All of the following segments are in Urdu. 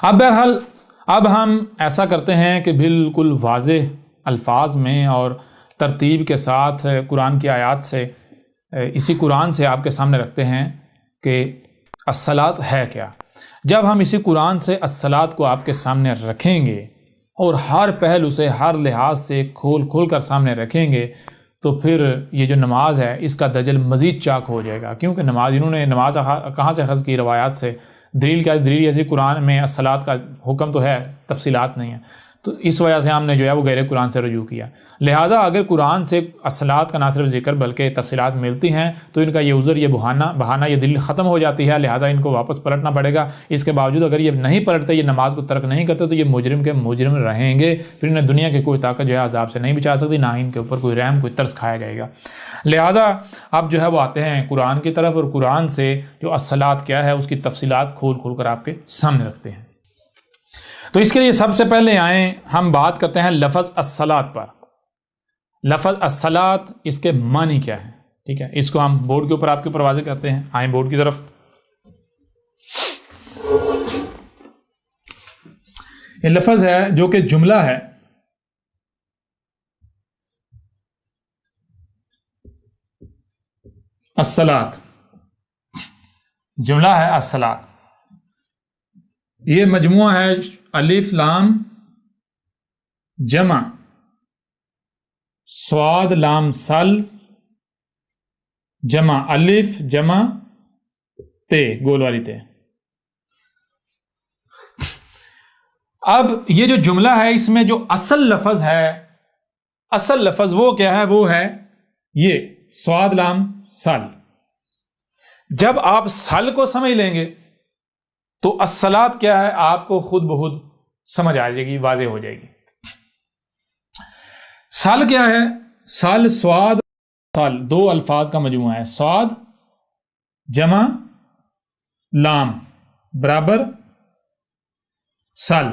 اب بہرحال اب ہم ایسا کرتے ہیں کہ بالکل واضح الفاظ میں اور ترتیب کے ساتھ قرآن کی آیات سے اسی قرآن سے آپ کے سامنے رکھتے ہیں کہ الصلاۃ ہے کیا۔ جب ہم اسی قرآن سے الصلاۃ کو آپ کے سامنے رکھیں گے اور ہر پہلو سے ہر لحاظ سے کھول کر سامنے رکھیں گے تو پھر یہ جو نماز ہے اس کا دجل مزید چاک ہو جائے گا، کیونکہ انہوں نے نماز کہاں سے اخذ کی؟ روایات سے۔ دلیل کیا؟ دلیل یہ قرآن میں الصلاۃ کا حکم تو ہے، تفصیلات نہیں ہیں، تو اس وجہ سے ہم نے جو ہے وہ غیر قرآن سے رجوع کیا۔ لہٰذا اگر قرآن سے الصلاۃ کا نہ صرف ذکر بلکہ تفصیلات ملتی ہیں تو ان کا یہ عذر، یہ بہانہ، یہ دلیل ختم ہو جاتی ہے، لہٰذا ان کو واپس پلٹنا پڑے گا۔ اس کے باوجود اگر یہ نہیں پلٹتے، یہ نماز کو ترک نہیں کرتے تو یہ مجرم کے مجرم رہیں گے، پھر انہیں دنیا کی کوئی طاقت جو ہے عذاب سے نہیں بچا سکتی، نہ ان کے اوپر کوئی رحم، کوئی ترس کھایا جائے گا۔ لہٰذا اب جو ہے وہ آتے ہیں قرآن کی طرف، اور قرآن سے جو الصلاۃ کیا ہے اس کی تفصیلات کھول کر آپ کے سامنے رکھتے ہیں۔ تو اس کے لیے سب سے پہلے آئیں ہم بات کرتے ہیں لفظ الصلاۃ پر۔ لفظ الصلاۃ اس کے معنی کیا ہے؟ ٹھیک ہے، اس کو ہم بورڈ کے اوپر آپ کے اوپر واضح کرتے ہیں۔ آئیں بورڈ کی طرف۔ یہ لفظ ہے جو کہ جملہ ہے، الصلاۃ جملہ ہے الصلاۃ۔ یہ مجموعہ ہے الف لام جمع صاد لام سل جمع الف جمع تے، گول والی تے۔ اب یہ جو جملہ ہے اس میں جو اصل لفظ ہے، اصل لفظ وہ کیا ہے؟ وہ ہے یہ صاد لام سل۔ جب آپ سل کو سمجھ لیں گے تو الصلاۃ کیا ہے آپ کو خود بخود سمجھ آ جائے گی، واضح ہو جائے گی۔ سل کیا ہے؟ سل سواد سل دو الفاظ کا مجموعہ ہے، سواد جمع لام برابر سل۔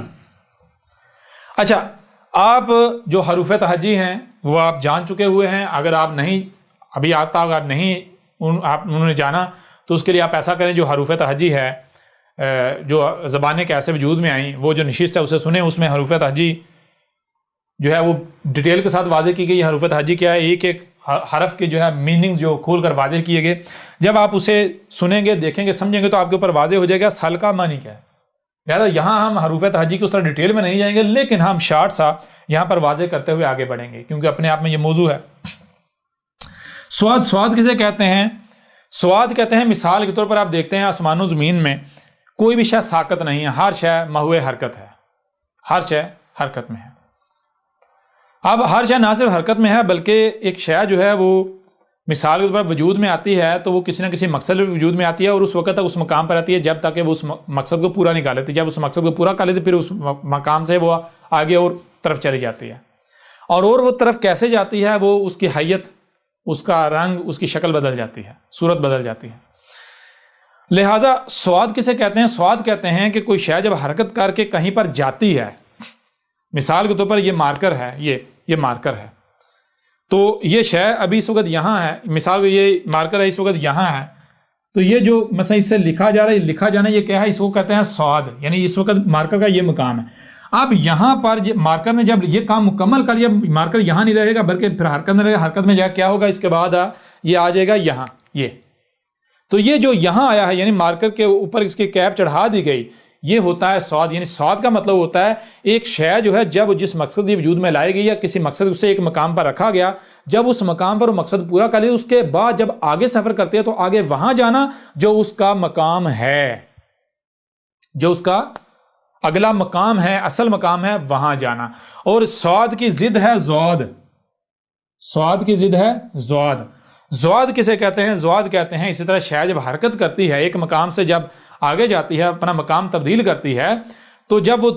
اچھا، آپ جو حروف تہجی ہیں وہ آپ جان چکے ہوئے ہیں، اگر آپ نہیں ابھی آتا اگر نہیں انہوں نے جانا تو اس کے لیے آپ ایسا کریں، جو حروف تہجی ہے جو زبانیں کیسے وجود میں آئیں وہ جو نشست ہے اسے سنیں، اس میں حروف تہجی جو ہے وہ ڈیٹیل کے ساتھ واضح کی گئی۔ حروف تہجی کیا ہے؟ ایک ایک حرف کے جو ہے میننگ جو کھول کر واضح کیے گئے۔ جب آپ اسے سنیں گے، دیکھیں گے، سمجھیں گے تو آپ کے اوپر واضح ہو جائے گا سل کا معنی کیا ہے۔ لہٰذا یہاں ہم حروف تہجی کی اس طرح ڈیٹیل میں نہیں جائیں گے، لیکن ہم شارٹ سا یہاں پر واضح کرتے ہوئے آگے بڑھیں گے، کیونکہ اپنے آپ میں یہ موضوع ہے۔ سواد، سواد کسے کہتے ہیں؟ سواد کہتے ہیں، مثال کے طور پر آپ دیکھتے ہیں آسمان و زمین میں کوئی بھی شے ساکت نہیں ہے، ہر شے محو حرکت ہے، ہر شے حرکت میں ہے۔ اب ہر شے نہ صرف حرکت میں ہے بلکہ ایک شے جو ہے وہ مثال کے طور پر وجود میں آتی ہے تو وہ کسی نہ کسی مقصد وجود میں آتی ہے، اور اس وقت تک اس مقام پر آتی ہے جب تک کہ وہ اس مقصد کو پورا نہیں کر لیتی۔ جب اس مقصد کو پورا کر لیتی پھر اس مقام سے وہ آگے اور طرف چلی جاتی ہے، اور وہ طرف کیسے جاتی ہے؟ وہ اس کی حیت، اس کا رنگ، اس کی شکل بدل جاتی ہے، صورت بدل جاتی ہے۔ لہٰذا سواد کسے کہتے ہیں؟ سواد کہتے ہیں کہ کوئی شے جب حرکت کر کے کہیں پر جاتی ہے، مثال کے طور پر یہ مارکر ہے، یہ مارکر ہے، تو یہ شے ابھی اس وقت یہاں ہے، مثال یہ مارکر ہے اس وقت یہاں ہے، تو یہ جو مثلا اس سے لکھا جا رہا ہے، لکھا جانا یہ کیا ہے؟ اس کو کہتے ہیں سواد، یعنی اس وقت مارکر کا یہ مقام ہے۔ اب یہاں پر مارکر نے جب یہ کام مکمل کر لیا، مارکر یہاں نہیں رہے گا بلکہ پھر حرکت میں رہے گا، حرکت میں جا کیا ہوگا؟ اس کے بعد یہ آ جائے گا یہاں، یہ تو یہ جو یہاں آیا ہے یعنی مارکر کے اوپر اس کی کیپ چڑھا دی گئی، یہ ہوتا ہے سواد۔ یعنی سواد کا مطلب ہوتا ہے ایک شے جو ہے جب جس مقصد وجود میں لائی گئی یا کسی مقصد سے ایک مقام پر رکھا گیا، جب اس مقام پر وہ مقصد پورا کر لیا اس کے بعد جب آگے سفر کرتے ہیں تو آگے وہاں جانا جو اس کا مقام ہے، جو اس کا اگلا مقام ہے، اصل مقام ہے، وہاں جانا۔ اور سواد کی ضد ہے زواد، سواد کی ضد ہے زواد۔ زواد کسے کہتے ہیں؟ زواد کہتے ہیں اسی طرح شے جب حرکت کرتی ہے ایک مقام سے جب آگے جاتی ہے، اپنا مقام تبدیل کرتی ہے، تو جب وہ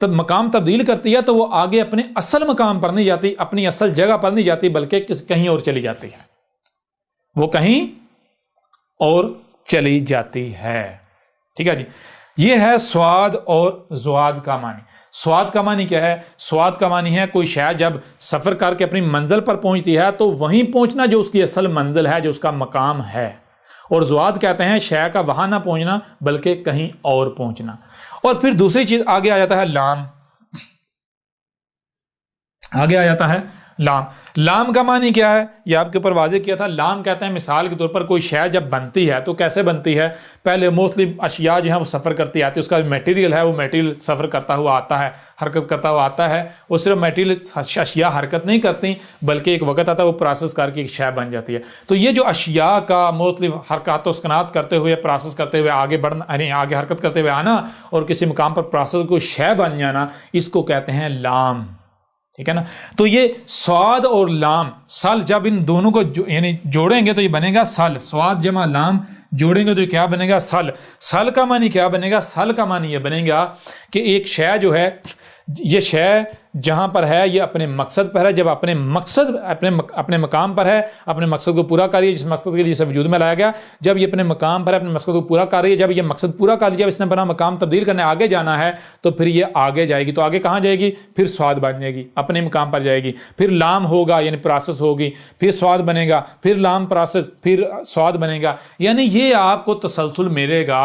مقام تبدیل کرتی ہے تو وہ آگے اپنے اصل مقام پر نہیں جاتی، اپنی اصل جگہ پر نہیں جاتی بلکہ کہیں اور چلی جاتی ہے، وہ کہیں اور چلی جاتی ہے۔ ٹھیک ہے جی، یہ ہے سواد اور زواد کا معنی۔ سواد کا معنی کیا ہے؟ سواد کا معنی ہے کوئی شے جب سفر کر کے اپنی منزل پر پہنچتی ہے تو وہیں پہنچنا جو اس کی اصل منزل ہے، جو اس کا مقام ہے، اور زواد کہتے ہیں شے کا وہاں نہ پہنچنا بلکہ کہیں اور پہنچنا. اور پھر دوسری چیز آگے آ جاتا ہے لام. آگے آ جاتا ہے لام. لام کا معنی کیا ہے یہ آپ کے اوپر واضح کیا تھا. لام کہتے ہیں مثال کے طور پر کوئی شے جب بنتی ہے تو کیسے بنتی ہے؟ پہلے مختلف اشیاء جو ہیں وہ سفر کرتی آتی ہے، اس کا میٹیریل ہے وہ میٹیریل سفر کرتا ہوا آتا ہے، حرکت کرتا ہوا آتا ہے. وہ صرف میٹیریل اشیاء حرکت نہیں کرتی بلکہ ایک وقت آتا ہے وہ پروسیس کر کے ایک شے بن جاتی ہے. تو یہ جو اشیاء کا مختلف حرکات و سکنات کرتے ہوئے پروسیس کرتے ہوئے آگے بڑھنا، یعنی آگے حرکت کرتے ہوئے آنا اور کسی مقام پر پروسیس کو شے بن جانا، اس کو کہتے ہیں لام. ٹھیک ہے نا. تو یہ سواد اور لام سل جب ان دونوں کو یعنی جوڑیں گے تو یہ بنے گا سل. سواد جمع لام جوڑیں گے تو یہ کیا بنے گا؟ سل. سل کا معنی کیا بنے گا؟ سل کا معنی یہ بنے گا کہ ایک شے جو ہے، یہ شے جہاں پر ہے یہ اپنے مقصد پر ہے. جب اپنے مقصد اپنے مقام پر ہے، اپنے مقصد کو پورا کر رہی ہے جس مقصد کے لیے اسے وجود میں لایا گیا، جب یہ اپنے مقام پر ہے اپنے مقصد کو پورا کر رہی ہے، جب یہ مقصد پورا کر لیا، اس نے اپنا مقام تبدیل کرنے آگے جانا ہے تو پھر یہ آگے جائے گی. تو آگے کہاں جائے گی؟ پھر سواد بن جائے گی، اپنے مقام پر جائے گی. پھر لام ہوگا یعنی پروسیس ہوگی، پھر سواد بنے گا، پھر لام پروسیس، پھر سواد بنے گا. یعنی یہ آپ کو تسلسل ملے گا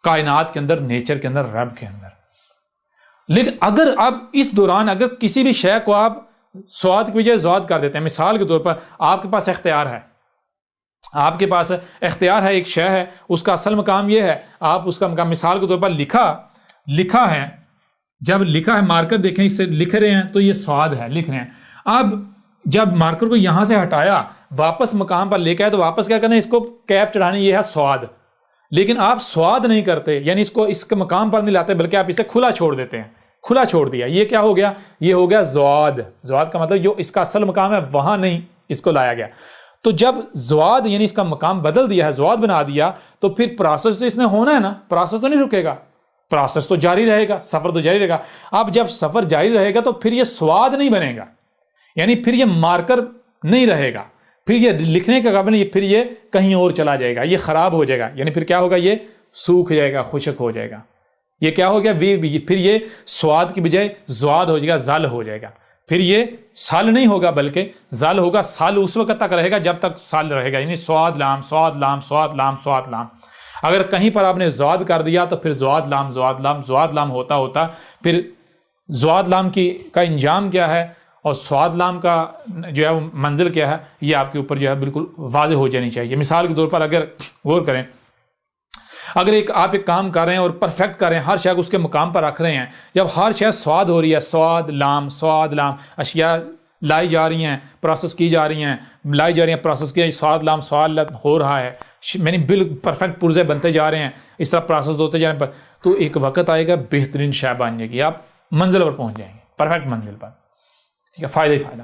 کائنات کے اندر، نیچر کے اندر، رب کے اندر. لیکن اگر اب اس دوران اگر کسی بھی شے کو آپ سواد کی بجائے زواد کر دیتے ہیں، مثال کے طور پر آپ کے پاس اختیار ہے، آپ کے پاس اختیار ہے، ایک شے ہے، اس کا اصل مقام یہ ہے، آپ اس کا مقام مثال کے طور پر لکھا ہے، جب لکھا ہے مارکر دیکھیں اس سے لکھ رہے ہیں تو یہ سواد ہے، لکھ رہے ہیں. اب جب مارکر کو یہاں سے ہٹایا واپس مقام پر لے کے آئے تو واپس کیا کرنا ہے؟ اس کو کیپ چڑھانی، یہ ہے سواد. لیکن آپ سواد نہیں کرتے، یعنی اس کو اس کے مقام پر نہیں لاتے بلکہ آپ اسے کھلا چھوڑ دیتے ہیں، کھلا چھوڑ دیا. یہ کیا ہو گیا؟ یہ ہو گیا زواد. زواد کا مطلب جو اس کا اصل مقام ہے وہاں نہیں اس کو لایا گیا. تو جب زواد یعنی اس کا مقام بدل دیا ہے، زواد بنا دیا، تو پھر پروسیس تو اس نے ہونا ہے نا، پروسیس تو نہیں رکے گا، پروسیس تو جاری رہے گا، سفر تو جاری رہے گا. اب جب سفر جاری رہے گا تو پھر یہ سواد نہیں بنے گا، یعنی پھر یہ مارکر نہیں رہے گا، پھر یہ لکھنے کا قابل نہیں، پھر یہ کہیں اور چلا جائے گا، یہ خراب ہو جائے گا. یعنی پھر کیا ہوگا؟ یہ سوکھ جائے گا، خشک ہو جائے گا. یہ کیا ہو گیا؟ پھر یہ سواد کی بجائے زواد ہو جائے گا، زل ہو جائے گا. پھر یہ سال نہیں ہوگا بلکہ زل ہوگا. سال اس وقت تک رہے گا جب تک سال رہے گا، یعنی سواد لام، سواد لام، سواد لام، سواد لام. اگر کہیں پر آپ نے زواد کر دیا تو پھر زواد لام، زواد لام، زواد لام ہوتا ہوتا پھر زواد لام کا انجام کیا ہے اور سواد لام کا جو ہے منزل کیا ہے، یہ آپ کے اوپر جو ہے بالکل واضح ہو جانی چاہیے. مثال کے طور پر اگر غور کریں، اگر آپ ایک کام کر رہے ہیں اور پرفیکٹ کر رہے ہیں، ہر شے کو اس کے مقام پر رکھ رہے ہیں، جب ہر شے سواد ہو رہی ہے، سواد لام، اشیاء لائی جا رہی ہیں، پروسیس کی جا رہی ہیں، لائی جا رہی ہیں، پروسیس کی، سواد لام ہو رہا ہے، یعنی بالکل پرفیکٹ پرزے بنتے جا رہے ہیں، اس طرح پروسیس ہوتے جا رہے ہیں، تو ایک وقت آئے گا بہترین شے بن جائے گی، آپ منزل پر پہنچ جائیں گے، پرفیکٹ منزل پر. ٹھیک ہے، فائدہ ہی فائدہ.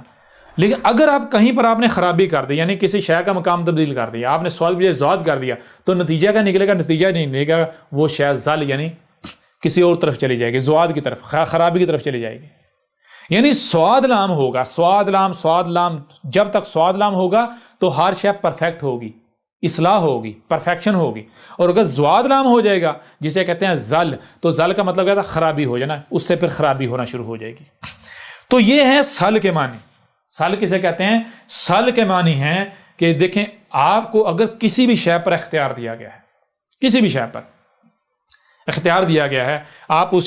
لیکن اگر آپ کہیں پر آپ نے خرابی کر دی، یعنی کسی شے کا مقام تبدیل کر دیا، آپ نے سواد بجائے زواد کر دیا، تو نتیجہ کیا نکلے گا؟ نتیجہ نہیں نکلے گا، وہ شے زل یعنی کسی اور طرف چلی جائے گی، زواد کی طرف، خرابی کی طرف چلی جائے گی. یعنی سواد لام ہوگا، سواد لام، جب تک سواد لام ہوگا تو ہر شے پرفیکٹ ہوگی، اصلاح ہوگی، پرفیکشن ہوگی. اور اگر زواد لام ہو جائے گا جسے کہتے ہیں زل، تو زل کا مطلب کیا تھا؟ خرابی ہو جانا، اس سے پھر خرابی ہونا شروع ہو جائے گی. تو یہ ہے سل کے معنی. سل کسے کہتے ہیں؟ سل کے معنی ہیں کہ دیکھیں آپ کو اگر کسی بھی شے پر اختیار دیا گیا ہے، کسی بھی شے پر اختیار دیا گیا ہے، آپ اس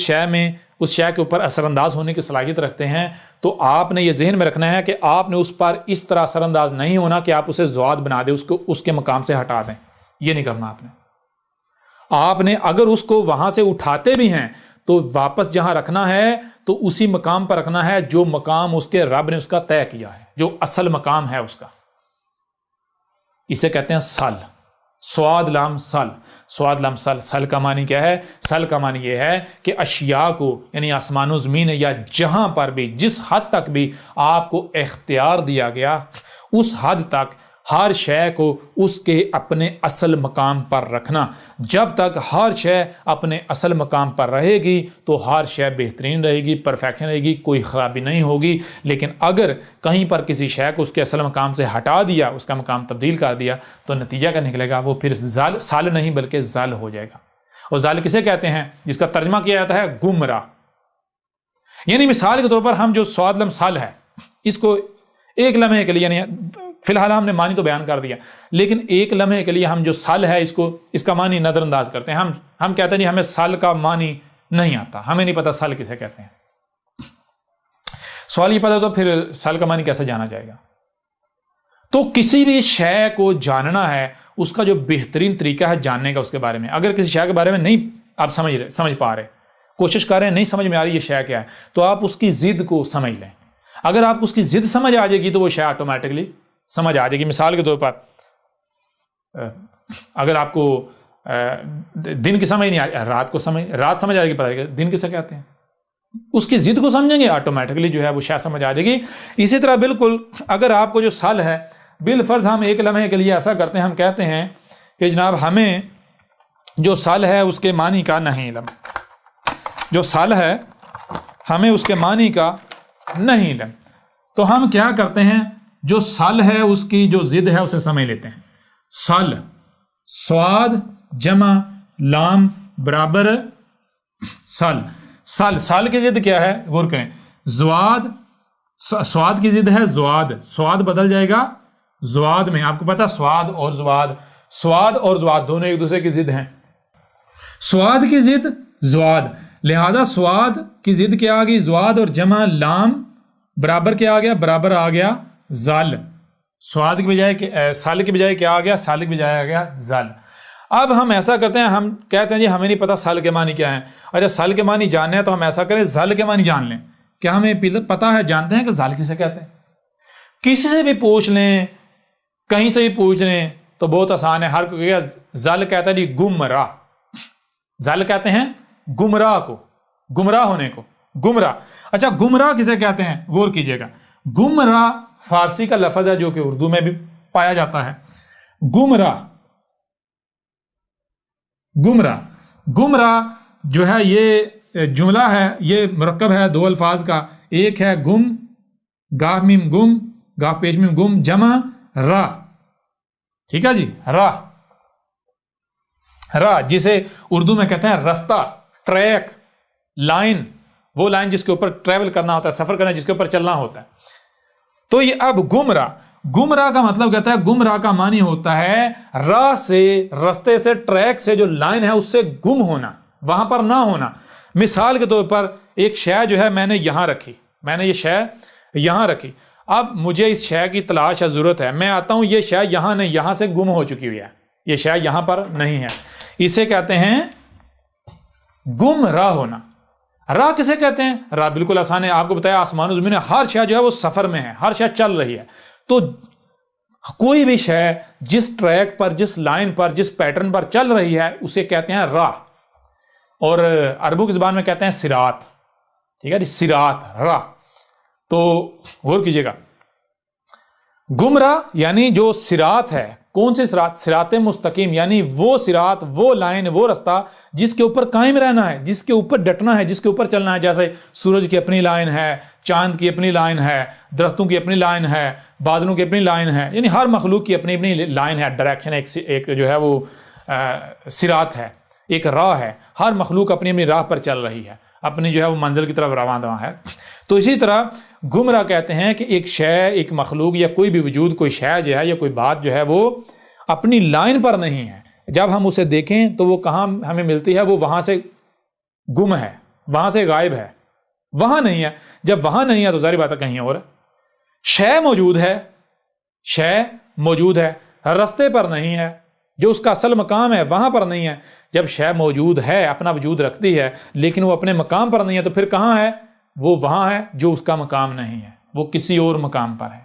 شے کے اوپر اثر انداز ہونے کی صلاحیت رکھتے ہیں، تو آپ نے یہ ذہن میں رکھنا ہے کہ آپ نے اس پر اس طرح اثر انداز نہیں ہونا کہ آپ اسے زواد بنا دیں، اس کے مقام سے ہٹا دیں. یہ نہیں کرنا آپ نے اگر اس کو وہاں سے اٹھاتے بھی ہیں تو واپس جہاں رکھنا ہے تو اسی مقام پر رکھنا ہے جو مقام اس کے رب نے اس کا طے کیا ہے، جو اصل مقام ہے اس کا. اسے کہتے ہیں سل. سواد لام سل، سواد لام سل. سل کا معنی کیا ہے؟ سل کا معنی یہ ہے کہ اشیاء کو، یعنی آسمان و زمین یا جہاں پر بھی جس حد تک بھی آپ کو اختیار دیا گیا، اس حد تک ہر شے کو اس کے اپنے اصل مقام پر رکھنا. جب تک ہر شے اپنے اصل مقام پر رہے گی تو ہر شے بہترین رہے گی، پرفیکشن رہے گی، کوئی خرابی نہیں ہوگی. لیکن اگر کہیں پر کسی شے کو اس کے اصل مقام سے ہٹا دیا، اس کا مقام تبدیل کر دیا، تو نتیجہ کیا نکلے گا؟ وہ پھر سال نہیں بلکہ زل ہو جائے گا. اور زل کسے کہتے ہیں؟ جس کا ترجمہ کیا جاتا ہے گمراہ. یعنی مثال کے طور پر ہم جو سواد لم سال ہے، اس کو ایک لمحے کے لیے، یعنی فی الحال ہم نے معنی تو بیان کر دیا، لیکن ایک لمحے کے لیے ہم جو سل ہے اس کا معنی نظر انداز کرتے ہیں. ہم کہتے ہیں جی ہمیں سل کا معنی نہیں آتا، ہمیں نہیں پتا سل کسے کہتے ہیں. سوال یہ پتا تو پھر سل کا معنی کیسے جانا جائے گا؟ تو کسی بھی شے کو جاننا ہے، اس کا جو بہترین طریقہ ہے جاننے کا اس کے بارے میں. اگر کسی شے کے بارے میں نہیں آپ سمجھ پا رہے، کوشش کر رہے ہیں، نہیں سمجھ میں آ رہی یہ شے کیا ہے، تو آپ اس کی ضد کو سمجھ لیں. اگر آپ اس کی ضد سمجھ آ جائے گی تو وہ شے آٹومیٹکلی سمجھ آ جائے گی. مثال کے طور پر اگر آپ کو دن کی سمجھ نہیں آ رہی، رات سمجھ آ جائے گی، پتہ ہے دن کسے کہتے ہیں. اس کی ضد کو سمجھیں گے آٹومیٹکلی جو ہے وہ شے سمجھ آ جائے گی. اسی طرح بالکل اگر آپ کو جو سل ہے، بالفرض ہم ایک لمحے کے لیے ایسا کرتے ہیں، ہم کہتے ہیں کہ جناب ہمیں جو سل ہے اس کے معنی کا نہیں علم، جو سل ہے ہمیں اس کے معنی کا نہیں علم. تو ہم کیا کرتے ہیں، جو سل ہے اس کی جو ضد ہے اسے سمجھ لیتے ہیں. سل سواد جمع لام برابر سل. سل کی ضد کیا ہے غور کریں، زواد. سواد کی ضد ہے زواد، سواد بدل جائے گا زواد میں. آپ کو پتا سواد اور زواد دونوں ایک دوسرے کی ضد ہیں. سواد کی ضد زواد، لہذا سواد کی ضد کیا آ گئی زواد، اور جمع لام برابر کیا آ گیا، برابر آ گیا زل. سواد کی بجائے سال کی بجائے کیا آ گیا، سال کی بجائے آ گیا زل. اب ہم ایسا کرتے ہیں، ہم کہتے ہیں جی ہمیں نہیں پتا سال کے معنی کیا ہیں. اچھا سال کے معنی جاننے ہیں تو ہم ایسا کریں زل کے معنی جان لیں. کیا ہمیں پتا ہے، جانتے ہیں کہ زل کسے کہتے ہیں؟ کسی سے بھی پوچھ لیں، کہیں سے بھی پوچھ لیں تو بہت آسان ہے. ہر کوئی زل کہتا ہے جی گمراہ. زل کہتے ہیں گمراہ کو، گمراہ ہونے کو، گمراہ. اچھا گمراہ کسے کہتے ہیں غور کیجئے گا. گمراہ فارسی کا لفظ ہے جو کہ اردو میں بھی پایا جاتا ہے. گمراہ جو ہے یہ جملہ ہے، یہ مرکب ہے دو الفاظ کا. ایک ہے گم، گاہ میم گم، گاہ پیش میم گم، جمع راہ. ٹھیک ہے جی، راہ جسے اردو میں کہتے ہیں رستہ، ٹریک، لائن، وہ لائن جس کے اوپر ٹریول کرنا ہوتا ہے، سفر کرنا جس کے اوپر چلنا ہوتا ہے. تو یہ اب گمراہ کا مطلب کہتا ہے، گمراہ کا معنی ہوتا ہے راہ سے، رستے سے، ٹریک سے جو لائن ہے اس سے گم ہونا، وہاں پر نہ ہونا. مثال کے طور پر ایک شے جو ہے میں نے یہاں رکھی، میں نے یہ شے یہاں رکھی. اب مجھے اس شے کی تلاش ہے، ضرورت ہے، میں آتا ہوں، یہ شے یہاں نہیں، یہاں سے گم ہو چکی ہوئی ہے، یہ شے یہاں پر نہیں ہے. اسے کہتے ہیں گم راہ ہونا. راہ کسے کہتے ہیں؟ راہ بالکل آسان ہے، آپ کو بتایا آسمان و زمین میں ہر شے جو ہے وہ سفر میں ہے، ہر شے چل رہی ہے. تو کوئی بھی شے جس ٹریک پر، جس لائن پر، جس پیٹرن پر چل رہی ہے اسے کہتے ہیں راہ. اور عربوں کی زبان میں کہتے ہیں صراط. ٹھیک ہے جی، صراط، راہ. تو غور کیجئے گا، گمراہ یعنی جو صراط ہے، کون سے صراط؟ صراط مستقیم، یعنی وہ صراط، وہ لائن، وہ رستہ جس کے اوپر قائم رہنا ہے، جس کے اوپر ڈٹنا ہے، جس کے اوپر چلنا ہے. جیسے سورج کی اپنی لائن ہے، چاند کی اپنی لائن ہے، درختوں کی اپنی لائن ہے، بادلوں کی اپنی لائن ہے، یعنی ہر مخلوق کی اپنی اپنی لائن ہے، ڈائریکشن. ایک جو ہے وہ صراط ہے، ایک راہ ہے. ہر مخلوق اپنی اپنی راہ پر چل رہی ہے، اپنی جو ہے وہ منزل کی طرف رواں دواں ہے. تو اسی طرح گمراہ کہتے ہیں کہ ایک شے، ایک مخلوق یا کوئی بھی وجود، کوئی شے جو ہے یا کوئی بات جو ہے وہ اپنی لائن پر نہیں ہے. جب ہم اسے دیکھیں تو وہ کہاں ہمیں ملتی ہے؟ وہ وہاں سے گم ہے، وہاں سے غائب ہے، وہاں نہیں ہے. جب وہاں نہیں ہے تو ظاہر بات ہے کہیں اور. شے موجود ہے، شے موجود ہے، رستے پر نہیں ہے، جو اس کا اصل مقام ہے وہاں پر نہیں ہے. جب شے موجود ہے، اپنا وجود رکھتی ہے، لیکن وہ اپنے مقام پر نہیں ہے، تو پھر کہاں ہے؟ وہ وہاں ہے جو اس کا مقام نہیں ہے، وہ کسی اور مقام پر ہے،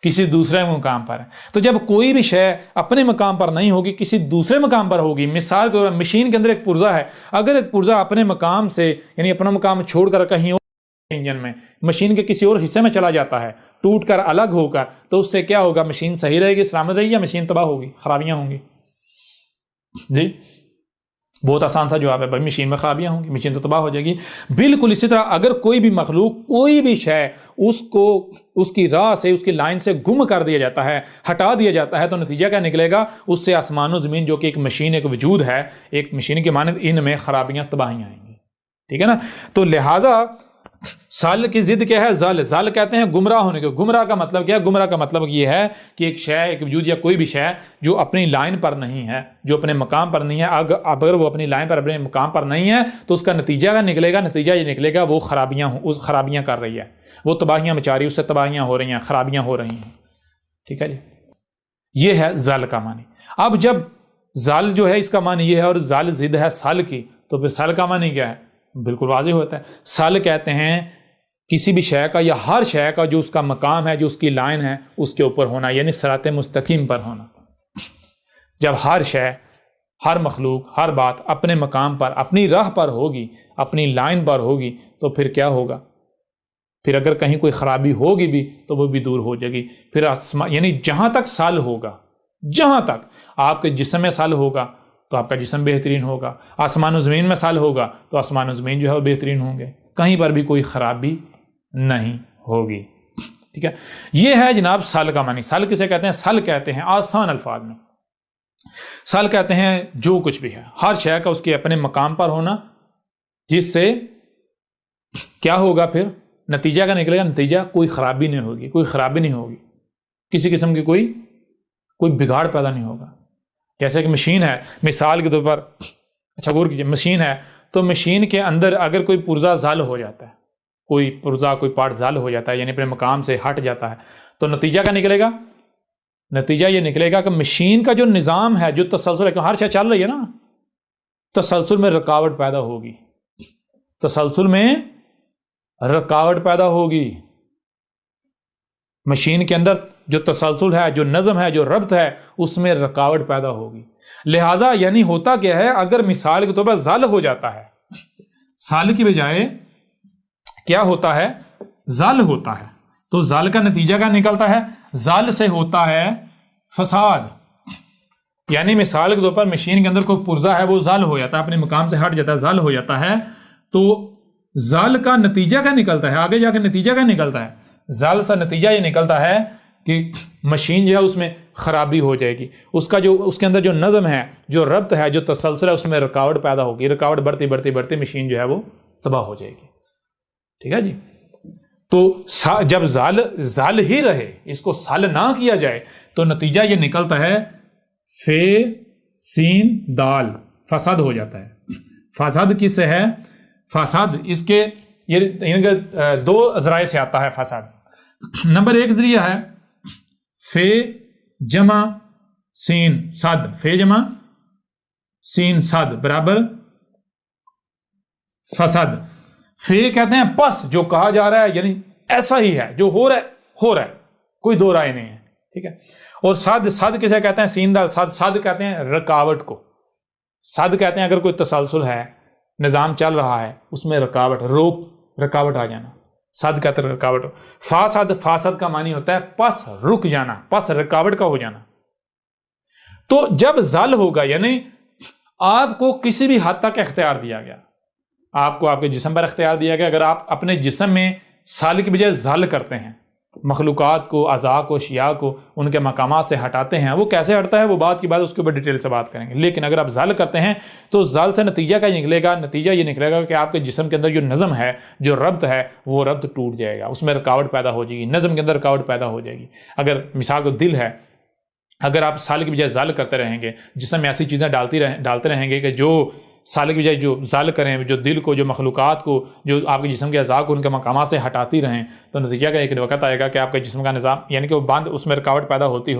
کسی دوسرے مقام پر ہے. تو جب کوئی بھی شے اپنے مقام پر نہیں ہوگی، کسی دوسرے مقام پر ہوگی. مثال کے طور پر مشین کے اندر ایک پرزہ ہے، اگر ایک پرزہ اپنے مقام سے، یعنی اپنا مقام چھوڑ کر کہیں اور انجن میں، مشین کے کسی اور حصے میں چلا جاتا ہے، ٹوٹ کر، الگ ہو کر، تو اس سے کیا ہوگا؟ مشین صحیح رہے گی، سلامت رہے گی، یا مشین تباہ ہوگی، خرابیاں ہوں گی؟ جی بہت آسان سا جواب ہے بھائی، مشین میں خرابیاں ہوں گی، مشین تو تباہ ہو جائے گی. بالکل اسی طرح اگر کوئی بھی مخلوق، کوئی بھی شے اس کو اس کی راہ سے، اس کی لائن سے گم کر دیا جاتا ہے، ہٹا دیا جاتا ہے، تو نتیجہ کیا نکلے گا؟ اس سے آسمان و زمین جو کہ ایک مشین، ایک وجود ہے، ایک مشین کے مانند، ان میں خرابیاں، تباہیاں آئیں گی. ٹھیک ہے نا؟ تو لہٰذا سال کی ضد کیا ہے؟ زل. زل کہتے ہیں گمراہ ہونے کو. گمراہ کا مطلب کیا ہے؟ گمراہ کا مطلب یہ ہے کہ ایک شے، ایک وجود یا کوئی بھی شے جو اپنی لائن پر نہیں ہے، جو اپنے مقام پر نہیں ہے، اگر وہ اپنی لائن پر، اپنے مقام پر نہیں ہے تو اس کا نتیجہ کیا نکلے گا؟ نتیجہ یہ نکلے گا وہ خرابیاں کر رہی ہے، وہ تباہیاں مچا رہی ہے، اس سے تباہیاں ہو رہی ہیں، خرابیاں ہو رہی ہیں. ٹھیک ہے جی، یہ ہے زل کا معنی. اب جب زل جو ہے اس کا معنی یہ ہے اور زل ضد ہے سل کی، تو پھر سل کا معنی کیا ہے؟ بالکل واضح ہوتا ہے. سل کہتے ہیں کسی بھی شے کا یا ہر شے کا جو اس کا مقام ہے، جو اس کی لائن ہے، اس کے اوپر ہونا، یعنی صراط مستقیم پر ہونا. جب ہر شے، ہر مخلوق، ہر بات اپنے مقام پر، اپنی راہ پر ہوگی، اپنی لائن پر ہوگی، تو پھر کیا ہوگا؟ پھر اگر کہیں کوئی خرابی ہوگی بھی تو وہ بھی دور ہو جائے گی. پھر یعنی جہاں تک سال ہوگا، جہاں تک آپ کے جسم میں سال ہوگا تو آپ کا جسم بہترین ہوگا، آسمان و زمین میں سال ہوگا تو آسمان و زمین جو ہے وہ بہترین ہوں گے، کہیں پر بھی کوئی خرابی نہیں ہوگی. ٹھیک ہے، یہ ہے جناب سال کا معنی. سال کسے کہتے ہیں؟ سال کہتے ہیں آسان الفاظ میں، سال کہتے ہیں جو کچھ بھی ہے، ہر شے کا اس کے اپنے مقام پر ہونا، جس سے کیا ہوگا؟ پھر نتیجہ کا نکلے گا، نتیجہ کوئی خرابی نہیں ہوگی، کوئی خرابی نہیں ہوگی، کسی قسم کی کوئی بگاڑ پیدا نہیں ہوگا. جیسے کہ مشین ہے، مثال کے طور پر، اچھا غور کیجیے، مشین ہے تو مشین کے اندر اگر کوئی پرزہ زال ہو جاتا ہے، کوئی پرزہ، کوئی پارٹ زال ہو جاتا ہے، یعنی اپنے مقام سے ہٹ جاتا ہے، تو نتیجہ کیا نکلے گا؟ نتیجہ یہ نکلے گا کہ مشین کا جو نظام ہے، جو تسلسل ہے، کہ ہر شے چل رہی ہے نا، تسلسل میں رکاوٹ پیدا ہوگی، تسلسل میں رکاوٹ پیدا ہوگی. مشین کے اندر جو تسلسل ہے، جو نظم ہے، جو ربط ہے، اس میں رکاوٹ پیدا ہوگی. لہٰذا یعنی ہوتا کیا ہے؟ اگر مثال کے طور پر زل ہو جاتا ہے، سال کی بجائے کیا ہوتا ہے؟ زل ہوتا ہے، تو زل کا نتیجہ کیا نکلتا ہے؟ زل سے ہوتا ہے فساد. یعنی مثال کے طور پر مشین کے اندر کوئی پرزہ ہے، وہ زل ہو جاتا ہے، اپنے مقام سے ہٹ جاتا ہے، زل ہو جاتا ہے، تو زل کا نتیجہ کیا نکلتا ہے؟ آگے جا کے نتیجہ کیا نکلتا ہے؟ زل سے نتیجہ یہ نکلتا ہے کہ مشین جو ہے اس میں خرابی ہو جائے گی، اس کے اندر جو نظم ہے، جو ربط ہے، جو تسلسل ہے، اس میں رکاوٹ پیدا ہوگی، رکاوٹ بڑھتی بڑھتی بڑھتی مشین جو ہے وہ تباہ ہو جائے گی. ٹھیک ہے جی، تو جب زل ہی رہے، اس کو سل نہ کیا جائے، تو نتیجہ یہ نکلتا ہے فے سین دال، فساد ہو جاتا ہے. فساد کس سے ہے؟ فساد اس کے یہ دو ذرائع سے آتا ہے فساد. نمبر ایک ذریعہ ہے فے جمع سین صد، فے جمع سین صد برابر فساد. فے کہتے ہیں پس جو کہا جا رہا ہے، یعنی ایسا ہی ہے، جو ہو رہا ہے، کوئی دو رائے نہیں ہے. ٹھیک ہے، اور صد کسے کہتے ہیں؟ سین دال صد کہتے ہیں رکاوٹ کو. صد کہتے ہیں اگر کوئی تسلسل ہے، نظام چل رہا ہے، اس میں رکاوٹ آ جانا، صد کہتے ہیں رکاوٹ. فاسد کا معنی ہوتا ہے پس رک جانا، پس رکاوٹ کا ہو جانا. تو جب زل ہوگا، یعنی آپ کو کسی بھی حد تک اختیار دیا گیا، آپ کو آپ کے جسم پر اختیار دیا گیا، اگر آپ اپنے جسم میں سال کی بجائے زل کرتے ہیں، مخلوقات کو، اعضاء کو، اشیاء کو ان کے مقامات سے ہٹاتے ہیں، وہ کیسے ہٹتا ہے وہ بات کی بات اس کے اوپر ڈیٹیل سے بات کریں گے. لیکن اگر آپ زل کرتے ہیں تو زل سے نتیجہ کیا نکلے گا؟ نتیجہ یہ نکلے گا کہ آپ کے جسم کے اندر جو نظم ہے، جو ربط ہے، وہ ربط ٹوٹ جائے گا، اس میں رکاوٹ پیدا ہو جائے گی، نظم کے اندر رکاوٹ پیدا ہو جائے گی. اگر مثال کو دل ہے، اگر آپ سال کی بجائے زل کرتے رہیں گے، جسم میں ایسی چیزیں ڈالتے رہیں گے کہ جو سال کی بجائے جو زل کریں، جو دل کو، جو مخلوقات کو، جو آپ کے جسم کے اعضاء کو ان کے مقامات سے ہٹاتی رہیں، تو نتیجہ کا ایک وقت آئے گا کہ آپ کے جسم کا نظام، یعنی کہ وہ بند، اس میں رکاوٹ پیدا ہوتی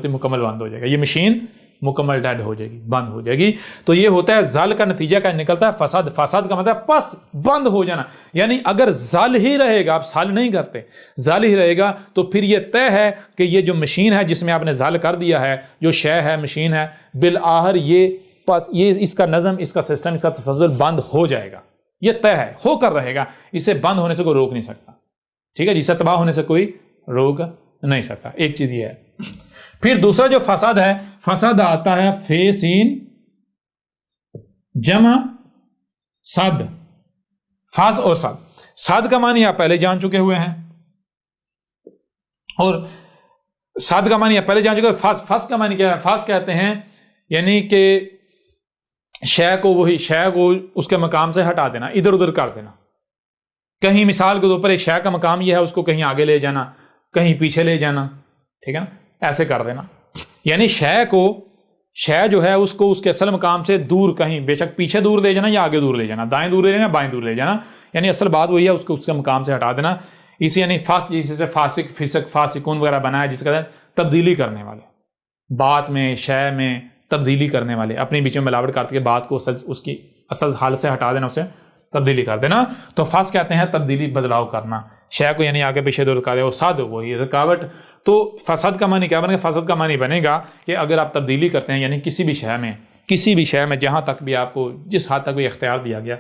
مکمل بند ہو جائے گا، یہ مشین مکمل ڈیڈ ہو جائے گی، بند ہو جائے گی. تو یہ ہوتا ہے زل کا نتیجہ کا نکلتا ہے فساد. فساد کا مطلب پس بند ہو جانا. یعنی اگر زل ہی رہے گا، آپ سال نہیں کرتے، زل ہی رہے گا، تو پھر یہ طے ہے کہ یہ جو مشین ہے جس میں آپ نے زل کر دیا ہے، جو شے ہے، مشین ہے، بالآخر یہ اس کا نظم، اس کا سسٹم، اس کا تسلسل بند ہو جائے گا. یہ طے ہے، ہو کر رہے گا، اسے بند ہونے سے کوئی روک نہیں سکتا. ٹھیک ہے، اسے تباہ ہونے سے کوئی روک نہیں سکتا. ایک چیز یہ ہے. پھر دوسرا جو فساد ہے، فساد آتا ہے فے سین جمع صد، فاس اور صد. صد کا معنی آپ پہلے جان چکے ہوئے ہیں، اور صد کا معنی آپ پہلے جان چکے ہیں. فاس کا معنی کیا ہے؟ فاس کہتے ہیں یعنی کہ شے کو اس کے مقام سے ہٹا دینا، ادھر ادھر کر دینا. کہیں مثال کے طور پر ایک شے کا مقام یہ ہے اس کو کہیں آگے لے جانا، کہیں پیچھے لے جانا، ٹھیک ہے نا، ایسے کر دینا، یعنی شے جو ہے اس کو اس کے اصل مقام سے دور، کہیں بے شک پیچھے دور لے جانا یا آگے دور لے جانا، دائیں دور لے جانا بائیں دور لے جانا، یعنی اصل بات وہی ہے، اس کو اس کے مقام سے ہٹا دینا. اسی یعنی جس سے فاسق، فسق، فاسقون وغیرہ بنا ہے، جس کا تبدیلی کرنے والے، بات میں، شے میں تبدیلی کرنے والے، اپنی بیچ میں ملاوٹ کر کے بات کو اس کی اصل حال سے ہٹا دینا، اسے تبدیلی کر دینا. تو فاسق کہتے ہیں تبدیلی، بدلاؤ کرنا، شے کو یعنی آگے پیچھے دور کر دے، اور صاد وہی رکاوٹ. تو فساد کا معنی کیا بنے گا؟ فساد کا معنی بنے گا کہ اگر آپ تبدیلی کرتے ہیں، یعنی کسی بھی شے میں جہاں تک بھی آپ کو، جس حد تک بھی اختیار دیا گیا،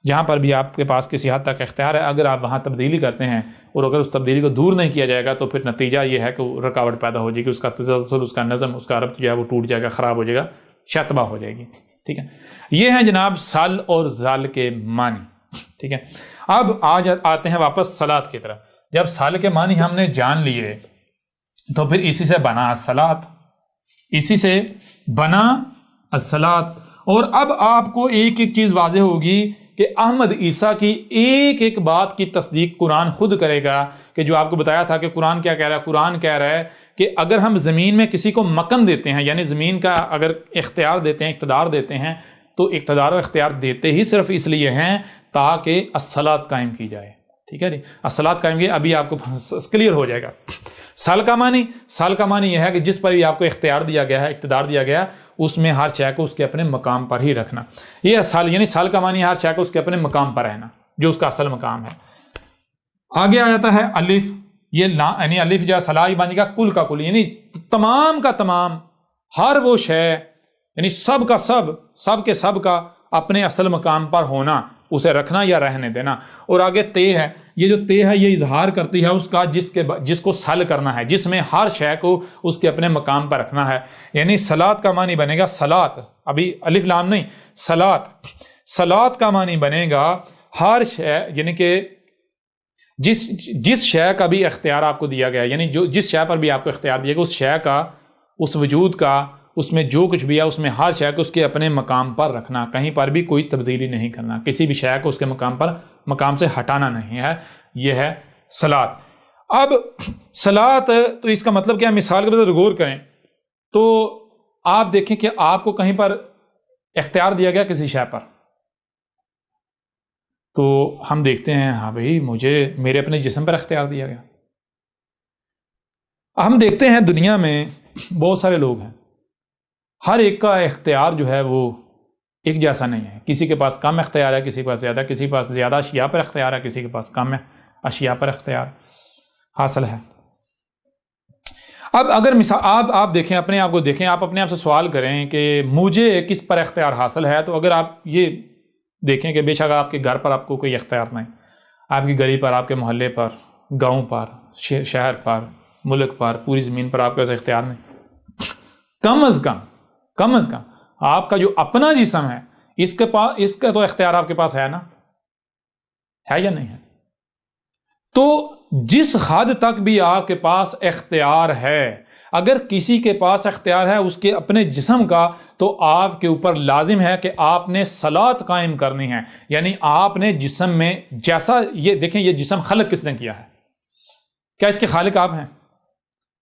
جہاں پر بھی آپ کے پاس کسی حد تک اختیار ہے، اگر آپ وہاں تبدیلی کرتے ہیں اور اگر اس تبدیلی کو دور نہیں کیا جائے گا تو پھر نتیجہ یہ ہے کہ رکاوٹ پیدا ہو جائے گی، اس کا تسلسل، اس کا نظم، اس کا ربط جو ہے وہ ٹوٹ جائے گا، خراب ہو جائے گا، شتبہ ہو جائے گی. ٹھیک ہے، یہ ہیں جناب سل اور زل کے معنی. ٹھیک ہے، اب آج آتے ہیں واپس صلاۃ کی طرف. جب سل کے معنی ہم نے جان لیے تو پھر اسی سے بنا الصلاۃ، اسی سے بنا الصلاۃ. اور اب آپ کو ایک ایک چیز واضح ہوگی کہ احمد عیسیٰ کی ایک ایک بات کی تصدیق قرآن خود کرے گا، کہ جو آپ کو بتایا تھا کہ قرآن کیا کہہ رہا ہے. قرآن کہہ رہا ہے کہ اگر ہم زمین میں کسی کو مکن دیتے ہیں، یعنی زمین کا اگر اختیار دیتے ہیں، اقتدار دیتے ہیں، تو اقتدار و اختیار دیتے ہی صرف اس لیے ہیں تاکہ الصلاۃ قائم کی جائے. ٹھیک ہے جی، الصلاۃ قائم کی، ابھی آپ کو کلیئر ہو جائے گا. سال کا معنی یہ ہے کہ جس پر بھی آپ کو اختیار دیا گیا ہے، اقتدار دیا گیا ہے، اس میں ہر شے کو اس کے اپنے مقام پر ہی رکھنا. یہ سال، یعنی سال کا معنی ہر شے کو اس کے اپنے مقام پر رہنا، جو اس کا اصل مقام ہے. آگے آ جاتا ہے الف. یہ یعنی الف جو صلاح بن گا کل کا کل، یعنی تمام کا تمام، ہر وہ شے، یعنی سب کا سب کے سب کا اپنے اصل مقام پر ہونا، اسے رکھنا یا رہنے دینا. اور آگے تے ہے. یہ جو تے ہے یہ اظہار کرتی ہے اس کا جس کو سل کرنا ہے، جس میں ہر شے کو اس کے اپنے مقام پر رکھنا ہے. یعنی صلاۃ کا معنی بنے گا صلاۃ، ابھی الف لام نہیں، صلاۃ کا معنی بنے گا ہر شے، یعنی کہ جس شے کا بھی اختیار آپ کو دیا گیا، یعنی جس شے پر بھی آپ کو اختیار دیا گیا، اس شے کا، اس وجود کا، اس میں جو کچھ بھی ہے، اس میں ہر شے کو اس کے اپنے مقام پر رکھنا، کہیں پر بھی کوئی تبدیلی نہیں کرنا، کسی بھی شے کو اس کے مقام سے ہٹانا نہیں ہے. یہ ہے صلاۃ. اب صلاۃ تو اس کا مطلب کیا ہے؟ مثال کے طور پر غور کریں تو آپ دیکھیں کہ آپ کو کہیں پر اختیار دیا گیا کسی شے پر، تو ہم دیکھتے ہیں ہاں بھائی میرے اپنے جسم پر اختیار دیا گیا. ہم دیکھتے ہیں دنیا میں بہت سارے لوگ ہیں، ہر ایک کا اختیار جو ہے وہ ایک جیسا نہیں ہے. کسی کے پاس کم اختیار ہے، کسی کے پاس زیادہ، کسی کے پاس زیادہ اشیاء پر اختیار ہے، کسی کے پاس کم اشیاء پر اختیار حاصل ہے. اب اگر مثال آپ دیکھیں، اپنے آپ کو دیکھیں، آپ اپنے آپ سے سوال کریں کہ مجھے کس پر اختیار حاصل ہے، تو اگر آپ یہ دیکھیں کہ بے شک آپ کے گھر پر آپ کو کوئی اختیار نہیں، آپ کی گلی پر، آپ کے محلے پر، گاؤں پر، شہر پر، ملک پر، پوری زمین پر آپ کا اختیار نہیں، کم از کم آپ کا جو اپنا جسم ہے اس کا تو اختیار آپ کے پاس ہے نا، ہے یا نہیں ہے؟ تو جس حد تک بھی آپ کے پاس اختیار ہے، اگر کسی کے پاس اختیار ہے اس کے اپنے جسم کا، تو آپ کے اوپر لازم ہے کہ آپ نے صلاۃ قائم کرنی ہے. یعنی آپ نے جسم میں جیسا، یہ دیکھیں یہ جسم خلق کس نے کیا ہے؟ کیا اس کے خالق آپ ہیں؟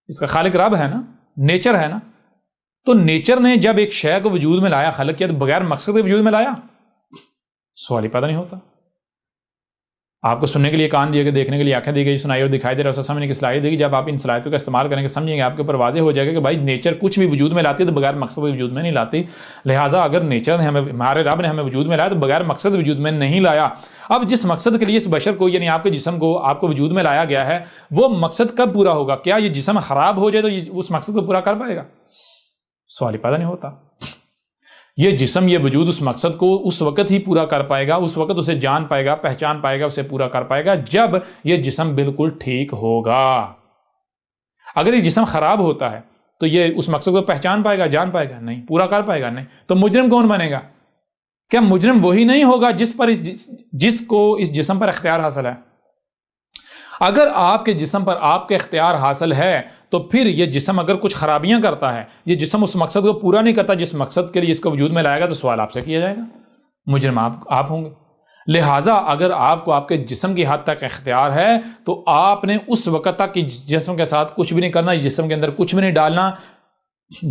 اس کا خالق رب ہے نا، نیچر ہے نا. تو نیچر نے جب ایک شے کو وجود میں لایا، خلق کیا، تو بغیر مقصد کے وجود میں لایا؟ سوال ہی پیدا نہیں ہوتا. آپ کو سننے کے لیے کان دیے گئے، دیکھنے کے لیے آنکھیں دی گئی، سنائی اور دکھائی دے رہا ہے، اسے سمجھنے کی صلاحیت دی گئی. جب آپ ان صلاحیتوں کا استعمال کریں گے، سمجھیں گے، آپ کے اوپر واضح ہو جائے گا کہ بھائی نیچر کچھ بھی وجود میں لاتی ہے تو بغیر مقصد کے وجود میں نہیں لاتی. لہٰذا اگر نیچر نے ہمارے رب نے ہمیں وجود میں لایا تو بغیر مقصد وجود میں نہیں لایا. اب جس مقصد کے لیے اس بشر کو، یعنی آپ کے جسم کو، آپ کو وجود میں لایا گیا ہے، وہ مقصد کب پورا ہوگا؟ کیا یہ جسم خراب ہو جائے تو یہ اس مقصد کو پورا کر پائے گا؟ سوال ہی پیدا نہیں ہوتا. یہ جسم، یہ وجود اس مقصد کو اس وقت ہی پورا کر پائے گا، اس وقت اسے جان پائے گا، پہچان پائے گا، اسے پورا کر پائے گا جب یہ جسم بالکل ٹھیک ہوگا. اگر یہ جسم خراب ہوتا ہے تو یہ اس مقصد کو پہچان پائے گا، جان پائے گا نہیں، پورا کر پائے گا نہیں. تو مجرم کون بنے گا؟ کیا مجرم وہی نہیں ہوگا جس کو اس جسم پر اختیار حاصل ہے؟ اگر آپ کے جسم پر آپ کے اختیار حاصل ہے تو پھر یہ جسم اگر کچھ خرابیاں کرتا ہے، یہ جسم اس مقصد کو پورا نہیں کرتا جس مقصد کے لیے اس کو وجود میں لائے گا، تو سوال آپ سے کیا جائے گا، مجرم آپ ہوں گے. لہٰذا اگر آپ کو آپ کے جسم کی حد تک اختیار ہے تو آپ نے اس وقت تک کہ جسم کے ساتھ کچھ بھی نہیں کرنا، جسم کے اندر کچھ بھی نہیں ڈالنا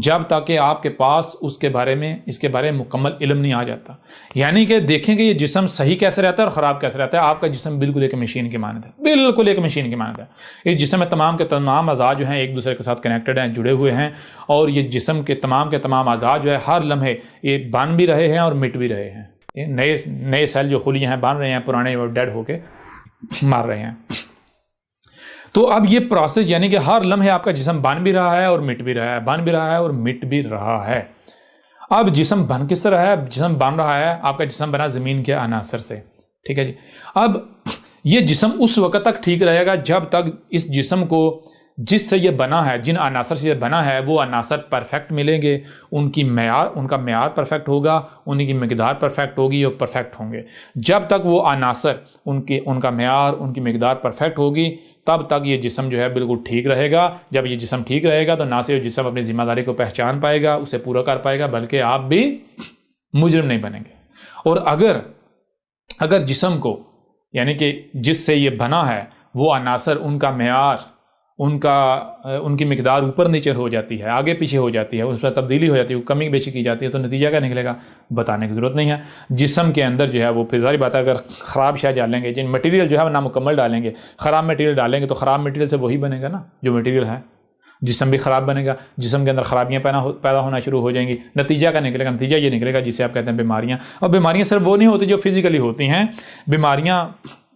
جب تک کہ آپ کے پاس اس کے بارے میں مکمل علم نہیں آ جاتا۔ یعنی کہ دیکھیں کہ یہ جسم صحیح کیسے رہتا ہے اور خراب کیسے رہتا ہے۔ آپ کا جسم بالکل ایک مشین کی مانند ہے، بالکل ایک مشین کی مانند ہے۔ اس جسم میں تمام کے تمام اعضاء جو ہیں ایک دوسرے کے ساتھ کنیکٹڈ ہیں، جڑے ہوئے ہیں، اور یہ جسم کے تمام اعضاء جو ہے ہر لمحے یہ بن بھی رہے ہیں اور مٹ بھی رہے ہیں۔ یہ نئے سیل جو خلیے ہیں بن رہے ہیں، پرانے وہ ڈیڈ ہو کے مر رہے ہیں۔ تو اب یہ پروسیس یعنی کہ ہر لمحے آپ کا جسم بن بھی رہا ہے اور مٹ بھی رہا ہے، بن بھی رہا ہے اور مٹ بھی رہا ہے۔ اب جسم بن کس طرح ہے؟ جسم بن رہا ہے، آپ کا جسم بنا زمین کے عناصر سے، ٹھیک ہے جی۔ اب یہ جسم اس وقت تک ٹھیک رہے گا جب تک اس جسم کو جس سے یہ بنا ہے، جن عناصر سے یہ بنا ہے، وہ عناصر پرفیکٹ ملیں گے، ان کا معیار پرفیکٹ ہوگا، ان کی مقدار پرفیکٹ ہوگی اور پرفیکٹ ہوں گے۔ جب تک وہ عناصر ان کا معیار، ان کی مقدار پرفیکٹ ہوگی، تب تک یہ جسم جو ہے بالکل ٹھیک رہے گا۔ جب یہ جسم ٹھیک رہے گا تو نہ صرف جسم اپنی ذمہ داری کو پہچان پائے گا، اسے پورا کر پائے گا، بلکہ آپ بھی مجرم نہیں بنیں گے۔ اور اگر جسم کو یعنی کہ جس سے یہ بنا ہے وہ عناصر، ان کا معیار، ان کی مقدار اوپر نیچے ہو جاتی ہے، آگے پیچھے ہو جاتی ہے، اس پر تبدیلی ہو جاتی ہے، کمی بیشی کی جاتی ہے، تو نتیجہ کیا نکلے گا؟ بتانے کی ضرورت نہیں ہے۔ جسم کے اندر جو ہے وہ پھر ظاہر بات ہے، اگر خراب شے ڈالیں گے، جن مٹیریل جو ہے وہ نامکمل ڈالیں گے، خراب مٹیریل ڈالیں گے تو خراب مٹیریل سے وہی بنے گا نا جو مٹیریل ہے، جسم بھی خراب بنے گا، جسم کے اندر خرابیاں پیدا ہونا شروع ہو جائیں گی۔ نتیجہ کیا نکلے گا؟ نتیجہ یہ نکلے گا جسے آپ کہتے ہیں بیماریاں۔ اور بیماریاں صرف وہ نہیں ہوتی جو فزیکلی ہوتی ہیں، بیماریاں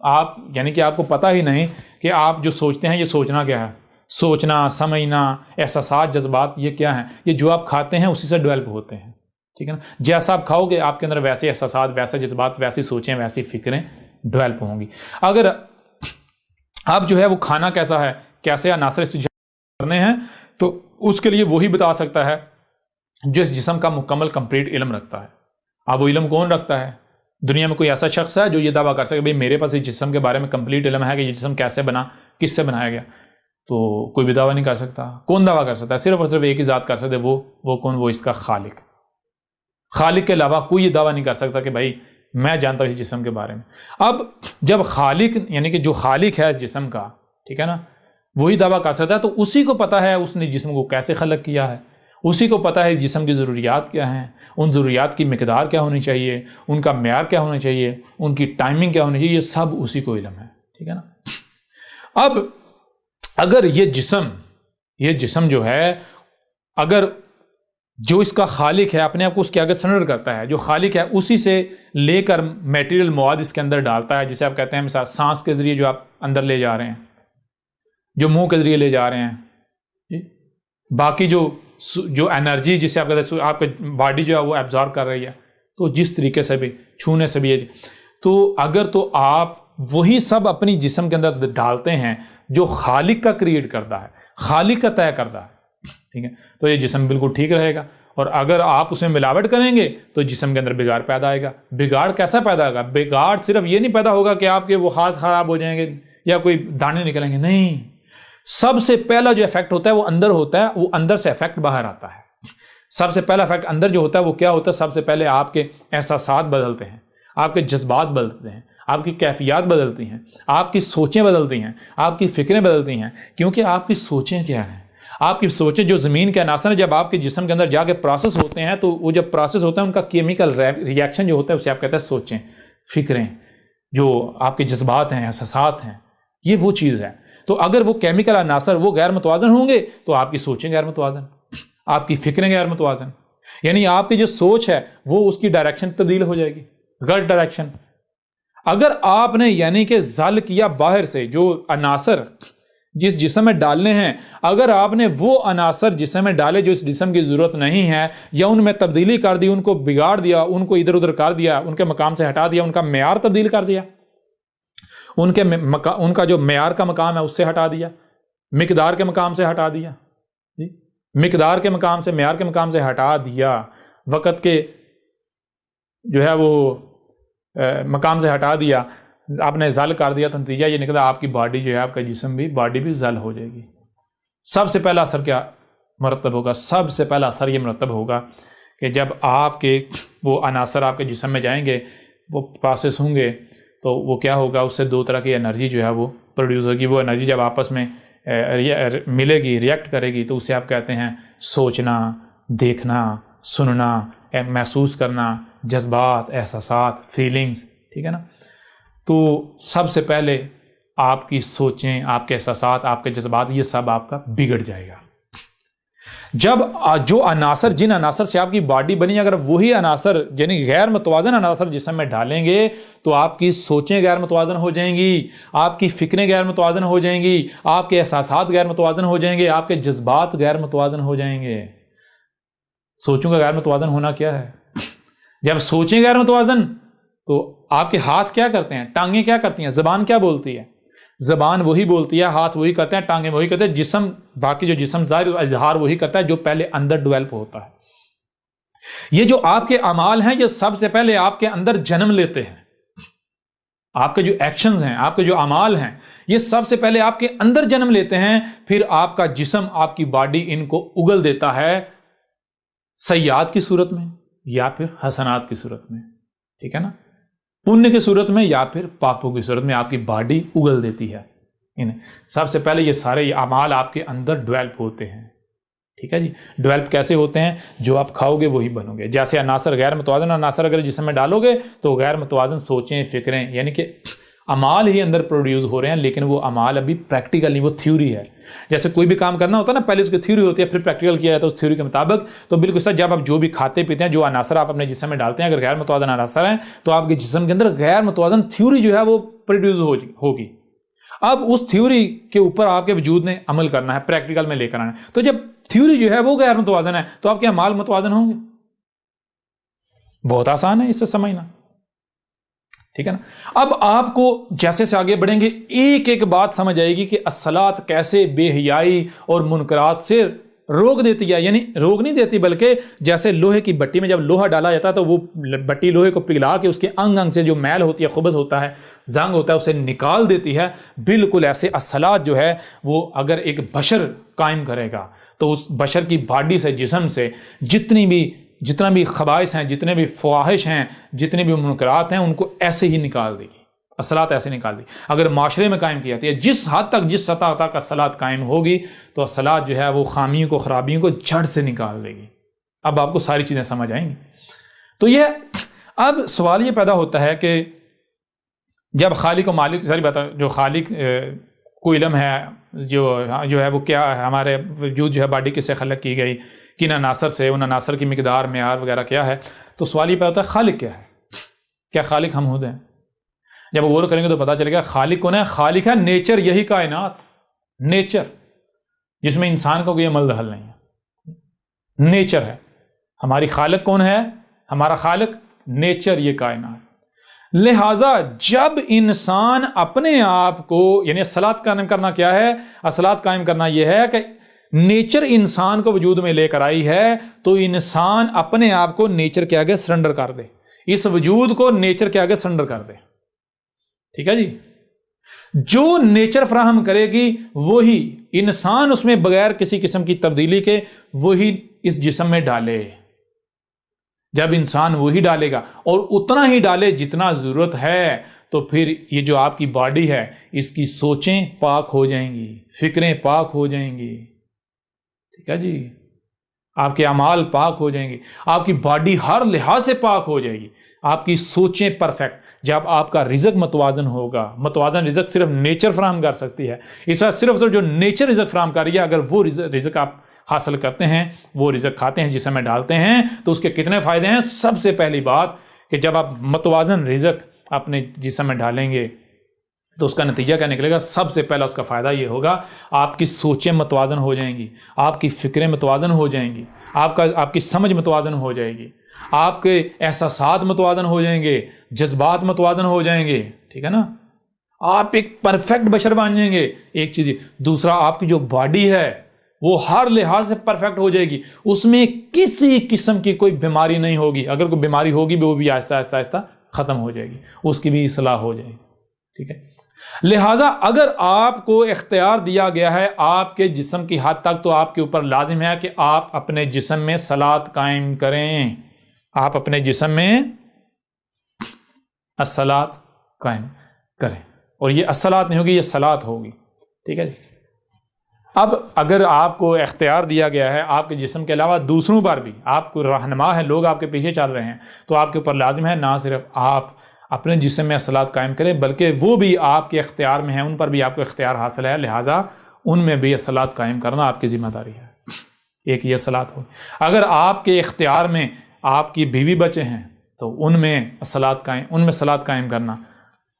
آپ یعنی کہ آپ کو پتہ ہی نہیں کہ آپ جو سوچتے ہیں یہ سوچنا کیا ہے، سوچنا، سمجھنا، احساسات، جذبات، یہ کیا ہیں؟ یہ جو آپ کھاتے ہیں اسی سے ڈیولپ ہوتے ہیں، ٹھیک ہے نا۔ جیسا آپ کھاؤ گے آپ کے اندر ویسے احساسات، ویسے جذبات، ویسی سوچیں، ویسی فکریں ڈیولپ ہوں گی۔ اگر آپ جو ہے وہ کھانا کیسا ہے، کیسے عناصر استعمال کرنے ہیں، تو اس کے لیے وہی بتا سکتا ہے جس جسم کا مکمل کمپلیٹ علم رکھتا ہے۔ اب وہ علم کون رکھتا ہے؟ دنیا میں کوئی ایسا شخص ہے جو یہ دعویٰ کر سکے بھئی میرے پاس اس جسم کے بارے میں کمپلیٹ علم ہے کہ یہ جسم کیسے بنا، کس سے بنایا گیا؟ تو کوئی بھی دعویٰ نہیں کر سکتا۔ کون دعویٰ کر سکتا ہے؟ صرف اور صرف ایک ہی ذات کر سکتے، وہ کون؟ وہ اس کا خالق۔ خالق کے علاوہ کوئی یہ دعویٰ نہیں کر سکتا کہ بھائی میں جانتا ہوں اس جسم کے بارے میں۔ اب جب خالق یعنی کہ جو خالق ہے اس جسم کا، ٹھیک ہے نا، وہی دعویٰ کر سکتا ہے، تو اسی کو پتہ ہے اس نے جسم کو کیسے خلق کیا ہے، اسی کو پتہ ہے جسم کی ضروریات کیا ہیں، ان ضروریات کی مقدار کیا ہونی چاہیے، ان کا معیار کیا ہونا چاہیے، ان کی ٹائمنگ کیا ہونی چاہیے، یہ سب اسی کو علم ہے، ٹھیک ہے نا۔ اب اگر یہ جسم جو ہے، اگر جو اس کا خالق ہے اپنے آپ کو اس کے آگے سرنڈر کرتا ہے، جو خالق ہے اسی سے لے کر میٹیریل مواد اس کے اندر ڈالتا ہے، جسے آپ کہتے ہیں مثال سانس کے ذریعے جو آپ اندر لے جا رہے ہیں، جو منہ کے ذریعے لے جا رہے ہیں، باقی جو انرجی جسے آپ کہتے ہیں آپ کی باڈی جو ہے وہ ایبزارب کر رہی ہے، تو جس طریقے سے بھی چھونے سے بھی، تو اگر تو آپ وہی سب اپنی جسم کے اندر ڈالتے ہیں جو خالق کا کریٹ کرتا ہے، خالق کا طے کرتا ہے، ٹھیک ہے، تو یہ جسم بالکل ٹھیک رہے گا۔ اور اگر آپ اس میں ملاوٹ کریں گے تو جسم کے اندر بگاڑ پیدا آئے گا۔ بگاڑ کیسا پیدا ہوگا؟ بگاڑ صرف یہ نہیں پیدا ہوگا کہ آپ کے وہ ہاتھ خراب ہو جائیں گے یا کوئی دانے نکلیں گے، نہیں، سب سے پہلا جو افیکٹ ہوتا ہے وہ اندر ہوتا ہے، وہ اندر سے افیکٹ باہر آتا ہے۔ سب سے پہلا افیکٹ اندر جو ہوتا ہے وہ کیا ہوتا ہے؟ سب سے پہلے آپ کے احساسات بدلتے ہیں، آپ کے جذبات بدلتے ہیں، آپ کی کیفیات بدلتی ہیں، آپ کی سوچیں بدلتی ہیں، آپ کی فکریں بدلتی ہیں، کیونکہ آپ کی سوچیں کیا ہیں؟ آپ کی سوچیں جو زمین کے عناصر ہیں، جب آپ کے جسم کے اندر جا کے پروسیس ہوتے ہیں، تو وہ جب پروسیس ہوتا ہے ان کا کیمیکل ری ایکشن جو ہوتا ہے اسے آپ کہتے ہیں سوچیں، فکریں، جو آپ کے جذبات ہیں، احساسات ہیں، یہ وہ چیز ہے۔ تو اگر وہ کیمیکل عناصر وہ غیر متوازن ہوں گے تو آپ کی سوچیں غیر متوازن، آپ کی فکریں غیر متوازن، یعنی آپ کی جو سوچ ہے وہ اس کی ڈائریکشن تبدیل ہو جائے گی، غلط ڈائریکشن۔ اگر آپ نے یعنی کہ زل کیا باہر سے جو عناصر جس جسم میں ڈالنے ہیں، اگر آپ نے وہ عناصر جسم میں ڈالے جو اس جسم کی ضرورت نہیں ہے، یا ان میں تبدیلی کر دی، ان کو بگاڑ دیا، ان کو ادھر ادھر کر دیا، ان کے مقام سے ہٹا دیا، ان کا معیار تبدیل کر دیا، ان کا جو معیار کا مقام ہے اس سے ہٹا دیا، مقدار کے مقام سے ہٹا دیا، مقدار کے مقام سے، معیار کے مقام سے ہٹا دیا، وقت کے جو ہے وہ مقام سے ہٹا دیا، آپ نے زل کر دیا، تو نتیجہ یہ نکلا آپ کی باڈی جو ہے، آپ کا جسم بھی، باڈی بھی زل ہو جائے گی۔ سب سے پہلا اثر کیا مرتب ہوگا؟ سب سے پہلا اثر یہ مرتب ہوگا کہ جب آپ کے وہ عناصر آپ کے جسم میں جائیں گے وہ پروسیس ہوں گے تو وہ کیا ہوگا، اس سے 2 طرح کی انرجی جو ہے وہ پروڈیوس ہوگی. وہ انرجی جب آپس میں ملے گی، ریئیکٹ کرے گی، تو اسے آپ کہتے ہیں سوچنا، دیکھنا، سننا، محسوس کرنا، جذبات، احساسات، فیلنگز. ٹھیک ہے نا. تو سب سے پہلے آپ کی سوچیں، آپ کے احساسات، آپ کے جذبات، یہ سب آپ کا بگڑ جائے گا. جب جو عناصر، جن عناصر سے آپ کی باڈی بنی، اگر وہی عناصر یعنی غیر متوازن عناصر جسم میں ڈالیں گے تو آپ کی سوچیں غیر متوازن ہو جائیں گی، آپ کی فکریں غیر متوازن ہو جائیں گی، آپ کے احساسات غیر متوازن ہو جائیں گے، آپ کے جذبات غیر متوازن ہو جائیں گے. سوچوں کا غیر متوازن ہونا کیا ہے؟ جب سوچیں غیر متوازن تو آپ کے ہاتھ کیا کرتے ہیں، ٹانگیں کیا کرتی ہیں، زبان کیا بولتی ہے؟ زبان وہی بولتی ہے، ہاتھ وہی کرتے ہیں، ٹانگیں وہی کرتے ہیں، جسم، باقی جو جسم ظاہر اظہار وہی کرتا ہے جو پہلے اندر ڈیولپ ہوتا ہے. یہ جو آپ کے اعمال ہیں یہ سب سے پہلے آپ کے اندر جنم لیتے ہیں. آپ کے جو ایکشنز ہیں، آپ کے جو اعمال ہیں، یہ سب سے پہلے آپ کے اندر جنم لیتے ہیں، پھر آپ کا جسم، آپ کی باڈی ان کو اگل دیتا ہے سیئات کی صورت میں یا پھر حسنات کی صورت میں. ٹھیک ہے نا. پنیہ کی صورت میں یا پھر پاپوں کی صورت میں آپ کی باڈی اگل دیتی ہے. سب سے پہلے یہ سارے اعمال آپ کے اندر ڈیولپ ہوتے ہیں. ٹھیک ہے جی. ڈیولپ کیسے ہوتے ہیں؟ جو آپ کھاؤ گے وہی بنو گے. جیسے عناصر، غیر متوازن عناصر اگر جسم میں ڈالو گے تو غیر متوازن سوچیں، فکریں، یعنی کہ اعمال ہی اندر پروڈیوس ہو رہے ہیں، لیکن وہ اعمال ابھی پریکٹیکل نہیں، وہ تھیوری ہے. جیسے کوئی بھی کام کرنا ہوتا ہے نا، پہلے اس کی تھیوری ہوتی ہے، پھر پریکٹیکل کیا جاتا ہے اس تھیوری کے مطابق. تو بالکل سر، جب آپ جو بھی کھاتے پیتے ہیں، جو عناصر آپ اپنے جسم میں ڈالتے ہیں، اگر غیر متوازن عناصر ہیں تو آپ کے جسم کے اندر غیر متوازن تھیوری جو ہے وہ پروڈیوس ہوگی. اب اس تھیوری کے اوپر آپ کے وجود نے عمل کرنا ہے، پریکٹیکل میں لے کر آنا ہے. تو جب تھیوری جو ہے وہ غیر متوازن ہے تو آپ کے اعمال متوازن ہوں گے. بہت آسان ہے اس سے سمجھنا. ٹھیک ہے نا. اب آپ کو جیسے سے آگے بڑھیں گے ایک ایک بات سمجھ آئے گی کہ الصلاۃ کیسے بے حیائی اور منکرات سے روک دیتی ہے. یعنی روک نہیں دیتی، بلکہ جیسے لوہے کی بٹی میں جب لوہا ڈالا جاتا ہے تو وہ بٹی لوہے کو پگھلا کے اس کے انگ انگ سے جو میل ہوتی ہے، خبث ہوتا ہے، زنگ ہوتا ہے، اسے نکال دیتی ہے. بالکل ایسے الصلاۃ جو ہے وہ اگر ایک بشر قائم کرے گا تو اس بشر کی باڈی سے، جسم سے جتنا بھی خبائث ہیں، جتنے بھی فواحش ہیں، جتنے بھی منکرات ہیں، ان کو ایسے ہی نکال دے گی. الصلاۃ ایسے نکال دی. اگر معاشرے میں قائم کی جاتی ہے، جس حد تک، جس سطح تک الصلاۃ قائم ہوگی تو الصلاۃ جو ہے وہ خامیوں کو، خرابیوں کو جڑ سے نکال دے گی. اب آپ کو ساری چیزیں سمجھ آئیں گی. تو یہ اب سوال یہ پیدا ہوتا ہے کہ جب خالق و مالک، ساری بات، جو خالق کو علم ہے، جو ہے وہ کیا ہے، ہمارے وجود جو ہے باڈی کس سے خلق کی گئی، کن عناصر سے، ان عناصر کی مقدار، معیار وغیرہ کیا ہے. تو سوال یہ پیدا ہوتا ہے خالق کیا ہے؟ کیا خالق ہم خود ہیں؟ جب غور کریں گے تو پتا چلے گا خالق کون ہے. خالق ہے نیچر، یہی کائنات، نیچر، جس میں انسان کا کوئی عمل دخل نہیں ہے. نیچر ہے ہماری. خالق کون ہے؟ ہمارا خالق نیچر، یہ کائنات. لہذا جب انسان اپنے آپ کو، یعنی الصلاۃ قائم کرنا کیا ہے؟ الصلاۃ قائم کرنا یہ ہے کہ نیچر انسان کو وجود میں لے کر آئی ہے، تو انسان اپنے آپ کو نیچر کے آگے سرنڈر کر دے، اس وجود کو نیچر کے آگے سرنڈر کر دے. ٹھیک ہے جی. جو نیچر فراہم کرے گی وہی انسان اس میں بغیر کسی قسم کی تبدیلی کے وہی اس جسم میں ڈالے. جب انسان وہی ڈالے گا اور اتنا ہی ڈالے جتنا ضرورت ہے، تو پھر یہ جو آپ کی باڈی ہے اس کی سوچیں پاک ہو جائیں گی، فکریں پاک ہو جائیں گی. ٹھیک ہے جی. آپ کے اعمال پاک ہو جائیں گے، آپ کی باڈی ہر لحاظ سے پاک ہو جائے گی، آپ کی سوچیں پرفیکٹ. جب آپ کا رزق متوازن ہوگا، متوازن رزق صرف نیچر فراہم کر سکتی ہے. اس وقت صرف جو نیچر رزق فراہم کر رہی ہے، اگر وہ رزق آپ حاصل کرتے ہیں، وہ رزق کھاتے ہیں، جسم میں ڈالتے ہیں، تو اس کے کتنے فائدے ہیں؟ سب سے پہلی بات کہ جب آپ متوازن رزق اپنے جسم میں ڈالیں گے تو اس کا نتیجہ کیا نکلے گا؟ سب سے پہلا اس کا فائدہ یہ ہوگا، آپ کی سوچیں متوازن ہو جائیں گی، آپ کی فکریں متوازن ہو جائیں گی، آپ کی سمجھ متوازن ہو جائے گی، آپ کے احساسات متوازن ہو جائیں گے، جذبات متوازن ہو جائیں گے. ٹھیک ہے نا. آپ ایک پرفیکٹ بشر بن جائیں گے. ایک چیز. دوسرا، آپ کی جو باڈی ہے وہ ہر لحاظ سے پرفیکٹ ہو جائے گی، اس میں کسی قسم کی کوئی بیماری نہیں ہوگی. اگر کوئی بیماری ہوگی بھی وہ بھی آہستہ آہستہ آہستہ ختم ہو جائے گی، اس کی بھی اصلاح ہو جائے گی. ٹھیک ہے. لہٰذا اگر آپ کو اختیار دیا گیا ہے آپ کے جسم کی حد تک، تو آپ کے اوپر لازم ہے کہ آپ اپنے جسم میں صلاۃ قائم کریں. آپ اپنے جسم میں الصلاۃ قائم کریں، اور یہ الصلاۃ نہیں ہوگی، یہ صلاۃ ہوگی، ٹھیک ہے جی۔ اب اگر آپ کو اختیار دیا گیا ہے آپ کے جسم کے علاوہ دوسروں پر بھی، آپ کو رہنما ہے، لوگ آپ کے پیچھے چل رہے ہیں، تو آپ کے اوپر لازم ہے نہ صرف آپ اپنے جسم میں الصلاۃ قائم کریں بلکہ وہ بھی آپ کے اختیار میں ہیں، ان پر بھی آپ کو اختیار حاصل ہے، لہٰذا ان میں بھی الصلاۃ قائم کرنا آپ کی ذمہ داری ہے۔ ایک یہ الصلاۃ ہو، اگر آپ کے اختیار میں آپ کی بیوی بچے ہیں تو ان میں الصلاۃ قائم کرنا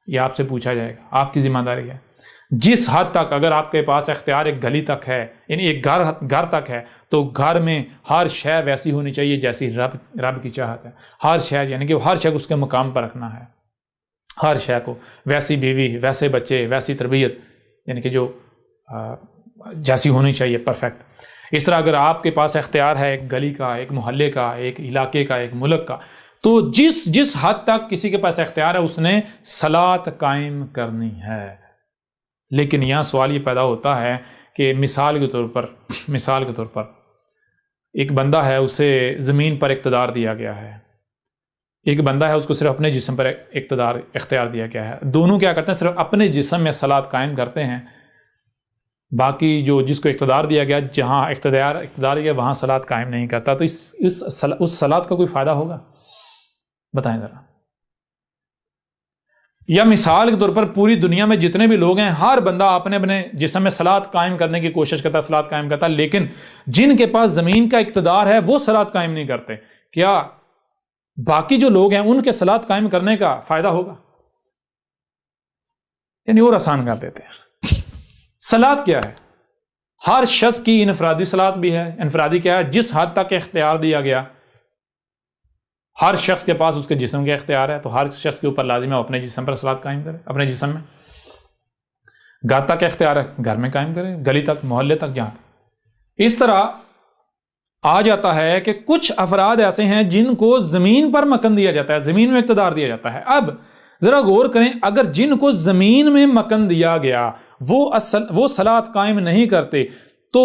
یہ آپ سے پوچھا جائے گا، آپ کی ذمہ داری ہے۔ جس حد تک اگر آپ کے پاس اختیار ایک گلی تک ہے، یعنی ایک گھر تک ہے، تو گھر میں ہر شے ویسی ہونی چاہیے جیسی رب کی چاہت ہے، ہر شے، یعنی کہ ہر شے کو اس کے مقام پر رکھنا ہے، ہر شے کو، ویسی بیوی، ویسے بچے، ویسی تربیت، یعنی کہ جو جیسی ہونی چاہیے، پرفیکٹ۔ اس طرح اگر آپ کے پاس اختیار ہے ایک گلی کا، ایک محلے کا، ایک علاقے کا، ایک ملک کا، تو جس حد تک کسی کے پاس اختیار ہے اس نے صلاۃ قائم کرنی ہے۔ لیکن یہاں سوال یہ پیدا ہوتا ہے کہ مثال کے طور پر ایک بندہ ہے، اسے زمین پر اقتدار دیا گیا ہے، ایک بندہ ہے اس کو صرف اپنے جسم پر اختیار دیا گیا ہے، دونوں کیا کرتے ہیں؟ صرف اپنے جسم میں صلاۃ قائم کرتے ہیں، باقی جس کو اقتدار دیا گیا، جہاں اقتدار ہے وہاں صلاۃ قائم نہیں کرتا، تو اس صلاۃ کا کوئی فائدہ ہوگا؟ بتائیں ذرا۔ یا مثال کے طور پر پوری دنیا میں جتنے بھی لوگ ہیں، ہر بندہ اپنے جسم میں صلاۃ قائم کرنے کی کوشش کرتا ہے، صلاۃ قائم کرتا ہے، لیکن جن کے پاس زمین کا اقتدار ہے وہ صلاۃ قائم نہیں کرتے، کیا باقی جو لوگ ہیں ان کے صلاۃ قائم کرنے کا فائدہ ہوگا؟ یعنی اور آسان کر دیتے ہیں۔ صلاۃ کیا ہے؟ ہر شخص کی انفرادی صلاۃ بھی ہے۔ انفرادی کیا ہے؟ جس حد تک اختیار دیا گیا، ہر شخص کے پاس اس کے جسم کے اختیار ہے، تو ہر شخص کے اوپر لازم ہے وہ اپنے جسم پر صلاۃ قائم کرے، اپنے جسم میں۔ گھر تک اختیار ہے، گھر میں قائم کرے، گلی تک، محلے تک، جہاں تک۔ اس طرح آ جاتا ہے کہ کچھ افراد ایسے ہیں جن کو زمین پر مکن دیا جاتا ہے، زمین میں اقتدار دیا جاتا ہے۔ اب ذرا غور کریں، اگر جن کو زمین میں مکن دیا گیا وہ صلاۃ قائم نہیں کرتے تو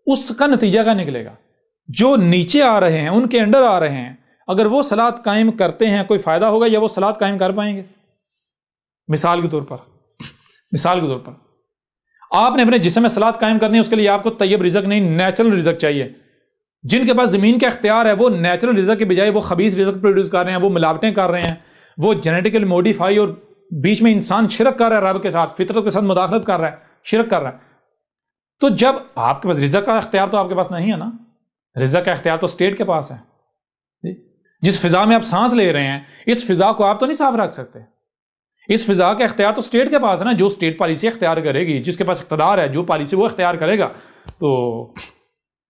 اس کا نتیجہ کیا نکلے گا؟ جو نیچے آ رہے ہیں، ان کے انڈر آ رہے ہیں، اگر وہ صلاۃ قائم کرتے ہیں کوئی فائدہ ہوگا یا وہ صلاۃ قائم کر پائیں گے؟ مثال کے طور پر آپ نے اپنے جسم میں صلاۃ قائم کرنی ہے، اس کے لیے آپ کو طیب رزق نہیں، نیچرل رزق چاہیے۔ جن کے پاس زمین کا اختیار ہے وہ نیچرل رزق کے بجائے وہ خبیث رزق پروڈیوس کر رہے ہیں، وہ ملاوٹیں کر رہے ہیں، وہ جینیٹیکلی موڈیفائی، اور بیچ میں انسان شرک کر رہا ہے، رب کے ساتھ، فطرت کے ساتھ مداخلت کر رہا ہے، شرک کر رہا ہے۔ تو جب آپ کے پاس رزق کا اختیار تو آپ کے پاس نہیں ہے نا، رزق کا اختیار تو اسٹیٹ کے پاس ہے۔ جس فضا میں آپ سانس لے رہے ہیں، اس فضا کو آپ تو نہیں صاف رکھ سکتے، اس فضا کا اختیار تو اسٹیٹ کے پاس ہے نا۔ جو اسٹیٹ پالیسی اختیار کرے گی، جس کے پاس اقتدار ہے، جو پالیسی وہ اختیار کرے گا، تو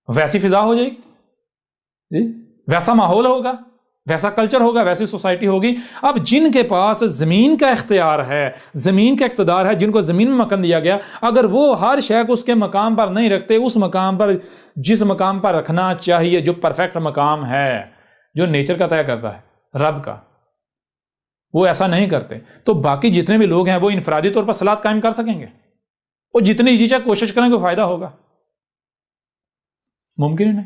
ویسی فضا ہو جائے گی، ویسا ماحول ہوگا، ویسا کلچر ہوگا، ویسی سوسائٹی ہوگی۔ اب جن کے پاس زمین کا اختیار ہے، زمین کا اقتدار ہے، جن کو زمین میں مکن دیا گیا، اگر وہ ہر شے کو اس کے مقام پر نہیں رکھتے، اس مقام پر، جس مقام پر رکھنا چاہیے، جو پرفیکٹ مقام ہے، جو نیچر کا طے کرتا ہے، رب کا، وہ ایسا نہیں کرتے، تو باقی جتنے بھی لوگ ہیں وہ انفرادی طور پر صلاۃ قائم کر سکیں گے، اور جتنی جی چاہے کوشش کریں گے فائدہ ہوگا؟ ممکن ہی نہیں۔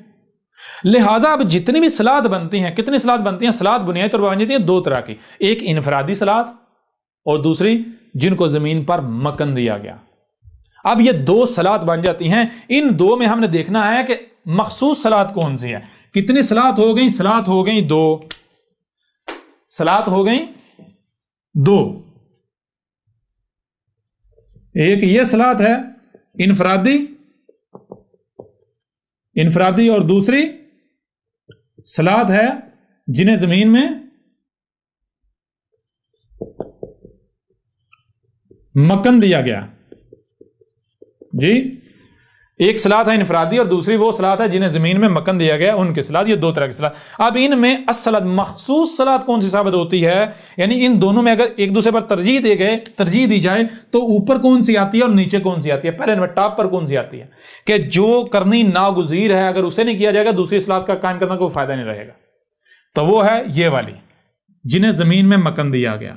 لہٰذا اب جتنی بھی صلاۃ بنتی ہیں، کتنی صلاۃ بنتی ہیں؟ صلاۃ بنیادی طور پر بن جاتی ہیں دو طرح کی، ایک انفرادی صلاۃ اور دوسری جن کو زمین پر مکن دیا گیا۔ اب یہ دو صلاۃ بن جاتی ہیں، ان دو میں ہم نے دیکھنا ہے کہ مخصوص صلاۃ کون سی ہے۔ کتنی صلاۃ ہو گئی؟ صلاۃ ہو گئی دو، صلاۃ ہو گئی دو۔ ایک یہ صلاۃ ہے انفرادی، اور دوسری صلاۃ ہے جنہیں زمین میں مکن دیا گیا۔ جی، ایک صلاۃ ہے انفرادی اور دوسری وہ صلاۃ ہے جنہیں زمین میں مکن دیا گیا، ان کی صلاۃ۔ یہ دو طرح کی صلاۃ۔ اب ان میں الصلاۃ مخصوص صلاۃ کون سی ثابت ہوتی ہے؟ یعنی ان دونوں میں اگر ایک دوسرے پر ترجیح دی جائے تو اوپر کون سی آتی ہے اور نیچے کون سی آتی ہے؟ پہلے نمبر ٹاپ پر کون سی آتی ہے کہ جو کرنی ناگزیر ہے، اگر اسے نہیں کیا جائے گا دوسری صلاۃ کا قائم کرنا کوئی فائدہ نہیں رہے گا، تو وہ ہے یہ والی، جنہیں زمین میں مکن دیا گیا۔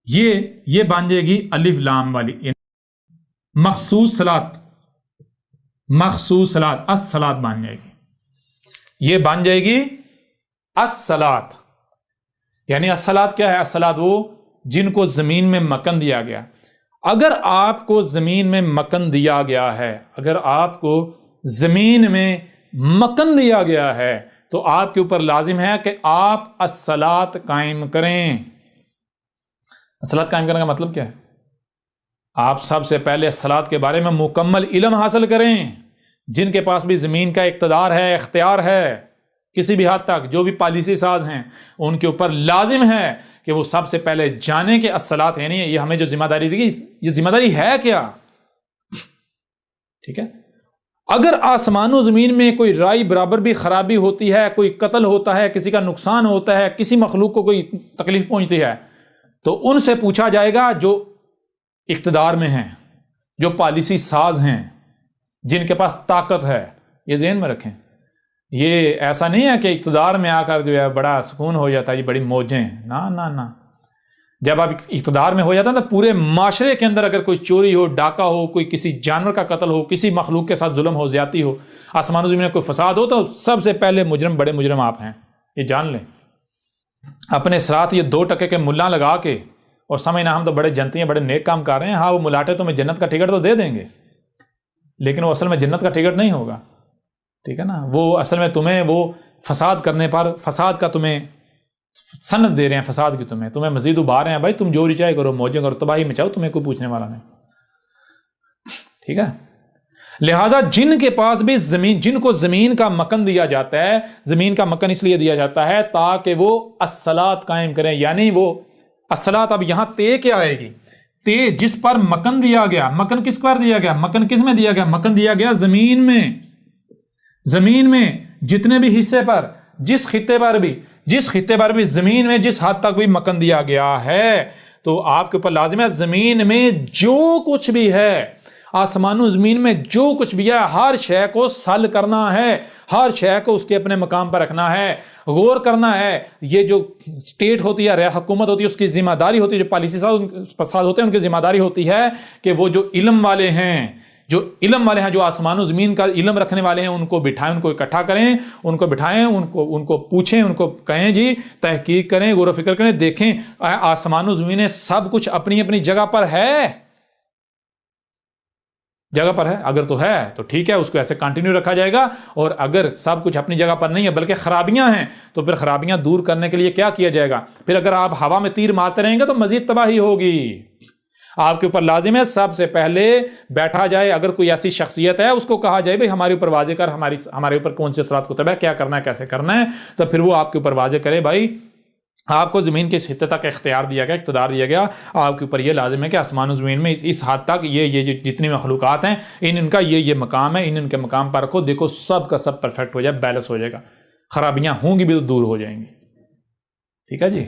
یہ بن جائے گی الف لام والی مخصوص صلاۃ، الصلاۃ بن جائے گی، یہ بن جائے گی الصلاۃ۔ یعنی الصلاۃ کیا ہے؟ الصلاۃ وہ جن کو زمین میں مکن دیا گیا. اگر آپ کو زمین میں مکن دیا گیا ہے، اگر آپ کو زمین میں مکن دیا گیا ہے تو آپ کے اوپر لازم ہے کہ آپ الصلاۃ قائم کریں. الصلاۃ قائم کرنے کا مطلب کیا ہے؟ آپ سب سے پہلے الصلاۃ کے بارے میں مکمل علم حاصل کریں. جن کے پاس بھی زمین کا اقتدار ہے، اختیار ہے کسی بھی حد تک، جو بھی پالیسی ساز ہیں، ان کے اوپر لازم ہے کہ وہ سب سے پہلے جانیں کہ الصلاۃ یعنی یہ ہمیں جو ذمہ داری دی گئی، یہ ذمہ داری ہے کیا. ٹھیک ہے. اگر آسمان و زمین میں کوئی رائی برابر بھی خرابی ہوتی ہے، کوئی قتل ہوتا ہے، کسی کا نقصان ہوتا ہے، کسی مخلوق کو کوئی تکلیف پہنچتی ہے، تو ان سے پوچھا جائے گا جو اقتدار میں ہیں، جو پالیسی ساز ہیں، جن کے پاس طاقت ہے. یہ ذہن میں رکھیں. یہ ایسا نہیں ہے کہ اقتدار میں آ کر جو ہے بڑا سکون ہو جاتا ہے، یہ بڑی موجیں. نہ جب آپ اقتدار میں ہو جاتا ہے تو پورے معاشرے کے اندر اگر کوئی چوری ہو، ڈاکہ ہو، کوئی کسی جانور کا قتل ہو، کسی مخلوق کے ساتھ ظلم ہو، زیادتی ہو، آسمان و زمین میں کوئی فساد ہو، تو سب سے پہلے مجرم، بڑے مجرم آپ ہیں. یہ جان لیں. اپنے ساتھ یہ 2 ٹکے کے ملا لگا کے اور سمجھنا ہم تو بڑے جنتی ہیں، بڑے نیک کام کر رہے ہیں. ہاں وہ ملاٹے تمہیں جنت کا ٹکٹ تو دے دیں گے، لیکن وہ اصل میں جنت کا ٹکٹ نہیں ہوگا. ٹھیک ہے نا. وہ اصل میں تمہیں وہ فساد کرنے پر فساد کا تمہیں سند دے رہے ہیں، فساد کی تمہیں مزید ابھار رہے ہیں. بھائی تم جو ریچائی کرو، موجیں کرو، تباہی مچاؤ، تمہیں کوئی پوچھنے والا نہیں. ٹھیک ہے. لہذا جن کے پاس بھی زمین، جن کو زمین کا مکن دیا جاتا ہے، زمین کا مکن اس لیے دیا جاتا ہے تاکہ وہ الصلاۃ قائم کریں. یعنی وہ الصلاۃ، اب یہاں تے کیا آئے گی؟ تے جس پر مکن دیا گیا. مکن کس پر دیا گیا؟ مکن کس میں دیا گیا؟ مکن دیا گیا زمین میں. زمین میں جتنے بھی حصے پر، جس خطے پر بھی زمین میں جس حد تک بھی مکن دیا گیا ہے، تو آپ کے اوپر لازم ہے زمین میں جو کچھ بھی ہے، آسمان و زمین میں جو کچھ بھی ہے، ہر شے کو سل کرنا ہے، ہر شے کو اس کے اپنے مقام پر رکھنا ہے، غور کرنا ہے. یہ جو اسٹیٹ ہوتی ہے، حکومت ہوتی ہے، اس کی ذمہ داری ہوتی ہے، جو پالیسی ساز ہوتے ہیں ان کی ذمہ داری ہوتی ہے کہ وہ جو علم والے ہیں، جو آسمان و زمین کا علم رکھنے والے ہیں، ان کو بٹھائیں، ان کو اکٹھا کریں، ان کو بٹھائیں، ان کو پوچھیں، ان کو کہیں جی تحقیق کریں، غور و فکر کریں، دیکھیں آسمان و زمین سب کچھ اپنی اپنی جگہ پر ہے. اگر تو ہے تو ٹھیک ہے، اس کو ایسے کنٹینیو رکھا جائے گا. اور اگر سب کچھ اپنی جگہ پر نہیں ہے بلکہ خرابیاں ہیں، تو پھر خرابیاں دور کرنے کے لیے کیا کیا جائے گا؟ پھر اگر آپ ہوا میں تیر مارتے رہیں گے تو مزید تباہی ہوگی. آپ کے اوپر لازم ہے سب سے پہلے بیٹھا جائے، اگر کوئی ایسی شخصیت ہے اس کو کہا جائے بھئی ہمارے اوپر واضح کر، ہمارے اوپر کون سے صراط کتب ہے، کیا کرنا ہے، کیسے کرنا ہے. تو پھر وہ آپ کے اوپر واضح کرے بھائی آپ کو زمین کے اس حصے تک اختیار دیا گیا، اقتدار دیا گیا، آپ کے اوپر یہ لازم ہے کہ آسمان و زمین میں اس حد تک یہ جتنی مخلوقات ہیں ان کا یہ مقام ہے، ان کے مقام پر رکھو. دیکھو سب کا سب پرفیکٹ ہو جائے، بیلنس ہو جائے گا، خرابیاں ہوں گی بھی تو دور ہو جائیں گی. ٹھیک ہے جی.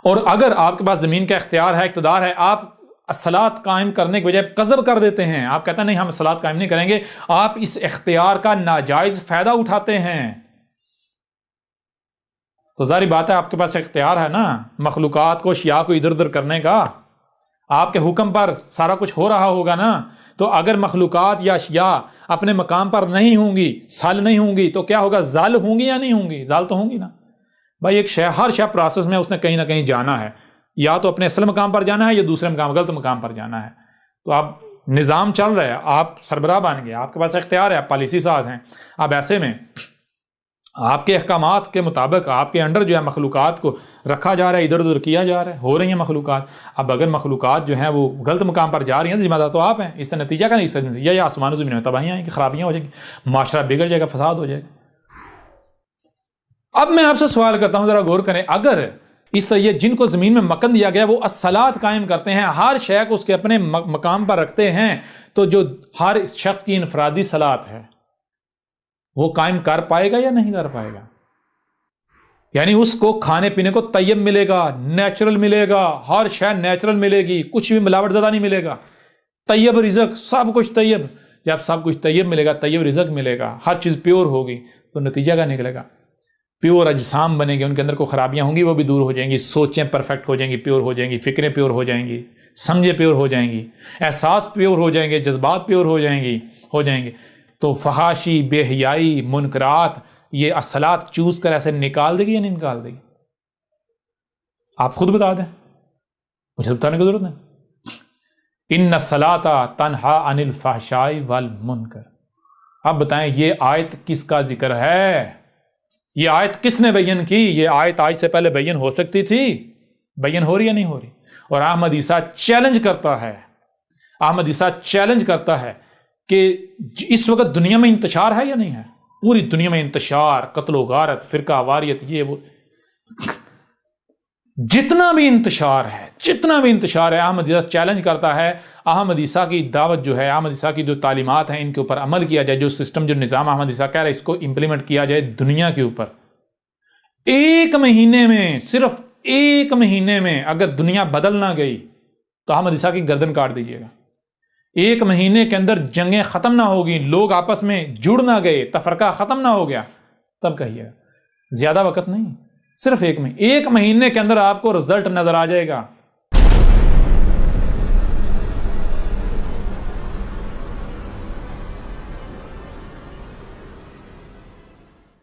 اور اگر آپ کے پاس زمین کا اختیار ہے، اقتدار ہے، آپ الصلاۃ قائم کرنے کے بجائے قذف کر دیتے ہیں، آپ کہتے ہیں نہیں ہم الصلاۃ قائم نہیں کریں گے، آپ اس اختیار کا ناجائز فائدہ اٹھاتے ہیں. تو ظاہری بات ہے آپ کے پاس اختیار ہے نا مخلوقات کو، اشیاء کو ادھر ادھر کرنے کا، آپ کے حکم پر سارا کچھ ہو رہا ہوگا نا. تو اگر مخلوقات یا اشیاء اپنے مقام پر نہیں ہوں گی، سال نہیں ہوں گی، تو کیا ہوگا؟ زال ہوں گی یا نہیں ہوں گی؟ زال تو ہوں گی نا. بھائی ایک ہر شے پروسیس میں اس نے کہیں نہ کہیں جانا ہے، یا تو اپنے اصل مقام پر جانا ہے یا دوسرے مقام، غلط مقام پر جانا ہے. تو آپ نظام چل رہا ہے، آپ سربراہ بن گئے، آپ کے پاس اختیار ہے، آپ پالیسی ساز ہیں. اب ایسے میں آپ کے احکامات کے مطابق آپ کے انڈر جو ہے مخلوقات کو رکھا جا رہا ہے، ادھر ادھر کیا جا رہا ہے، ہو رہی ہیں مخلوقات. اب اگر مخلوقات جو ہیں وہ غلط مقام پر جا رہی ہیں، ذمہ دار تو آپ ہیں. اس سے نتیجہ کا نہیں، اس سے نتیجہ یہ آسمان و زمین میں تباہیاں آئیں گی، خرابیاں ہو جائیں گی، معاشرہ بگڑ جائے گا، فساد ہو جائے گا. اب میں آپ سے سوال کرتا ہوں، ذرا غور کریں، اگر اس طرح یہ جن کو زمین میں مکن دیا گیا وہ الصلاۃ قائم کرتے ہیں، ہر شے کو اس کے اپنے مقام پر رکھتے ہیں، تو جو ہر شخص کی انفرادی صلاۃ ہے وہ قائم کر پائے گا یا نہیں کر پائے گا؟ یعنی اس کو کھانے پینے کو طیب ملے گا، نیچرل ملے گا، ہر شے نیچرل ملے گی، کچھ بھی ملاوٹ زدہ نہیں ملے گا، طیب رزق، سب کچھ طیب. جب سب کچھ طیب ملے گا، طیب رزق ملے گا، ہر چیز پیور ہوگی، تو نتیجہ کیا نکلے گا؟ پیور اجسام بنے گے، ان کے اندر کوئی خرابیاں ہوں گی وہ بھی دور ہو جائیں گی، سوچیں پرفیکٹ ہو جائیں گی، پیور ہو جائیں گی، فکریں پیور ہو جائیں گی، سمجھیں پیور ہو جائیں گی، احساس پیور ہو جائیں گے، جذبات پیور ہو جائیں گے. تو فحاشی، بے حیائی، منکرات، یہ الصلاۃ چوز کر ایسے نکال دے گی یا نہیں نکال دے گی؟ آپ خود بتا دیں، مجھے بتانے کی ضرورت نہیں۔ ان الصلاۃ تنہا عن الفحشاء والمنکر۔ اب بتائیں یہ آیت کس کا ذکر ہے؟ یہ آیت کس نے بیان کی؟ یہ آیت آج سے پہلے بیان ہو سکتی تھی؟ بیان ہو رہی یا نہیں ہو رہی؟ اور احمد عیسیٰ چیلنج کرتا ہے، احمد عیسیٰ چیلنج کرتا ہے کہ اس وقت دنیا میں انتشار ہے یا نہیں ہے؟ پوری دنیا میں انتشار، قتل و غارت، فرقہ واریت، یہ وہ، جتنا بھی انتشار ہے، احمد عیسیٰ چیلنج کرتا ہے احمد عیسیٰ کی دعوت جو ہے، احمد عیسیٰ کی جو تعلیمات ہیں ان کے اوپر عمل کیا جائے، جو سسٹم، جو نظام احمد عیسیٰ کہہ رہا ہے اس کو امپلیمنٹ کیا جائے دنیا کے اوپر۔ ایک مہینے میں، صرف ایک مہینے میں اگر دنیا بدل نہ گئی تو احمد عیسیٰ کی گردن کاٹ دیجیے گا۔ ایک مہینے کے اندر جنگیں ختم نہ ہوگی، لوگ آپس میں جڑ نہ گئے، تفرقہ ختم نہ ہو گیا، تب کہیے گا۔ زیادہ وقت نہیں، صرف ایک مہینے کے اندر آپ کو رزلٹ نظر آ جائے گا۔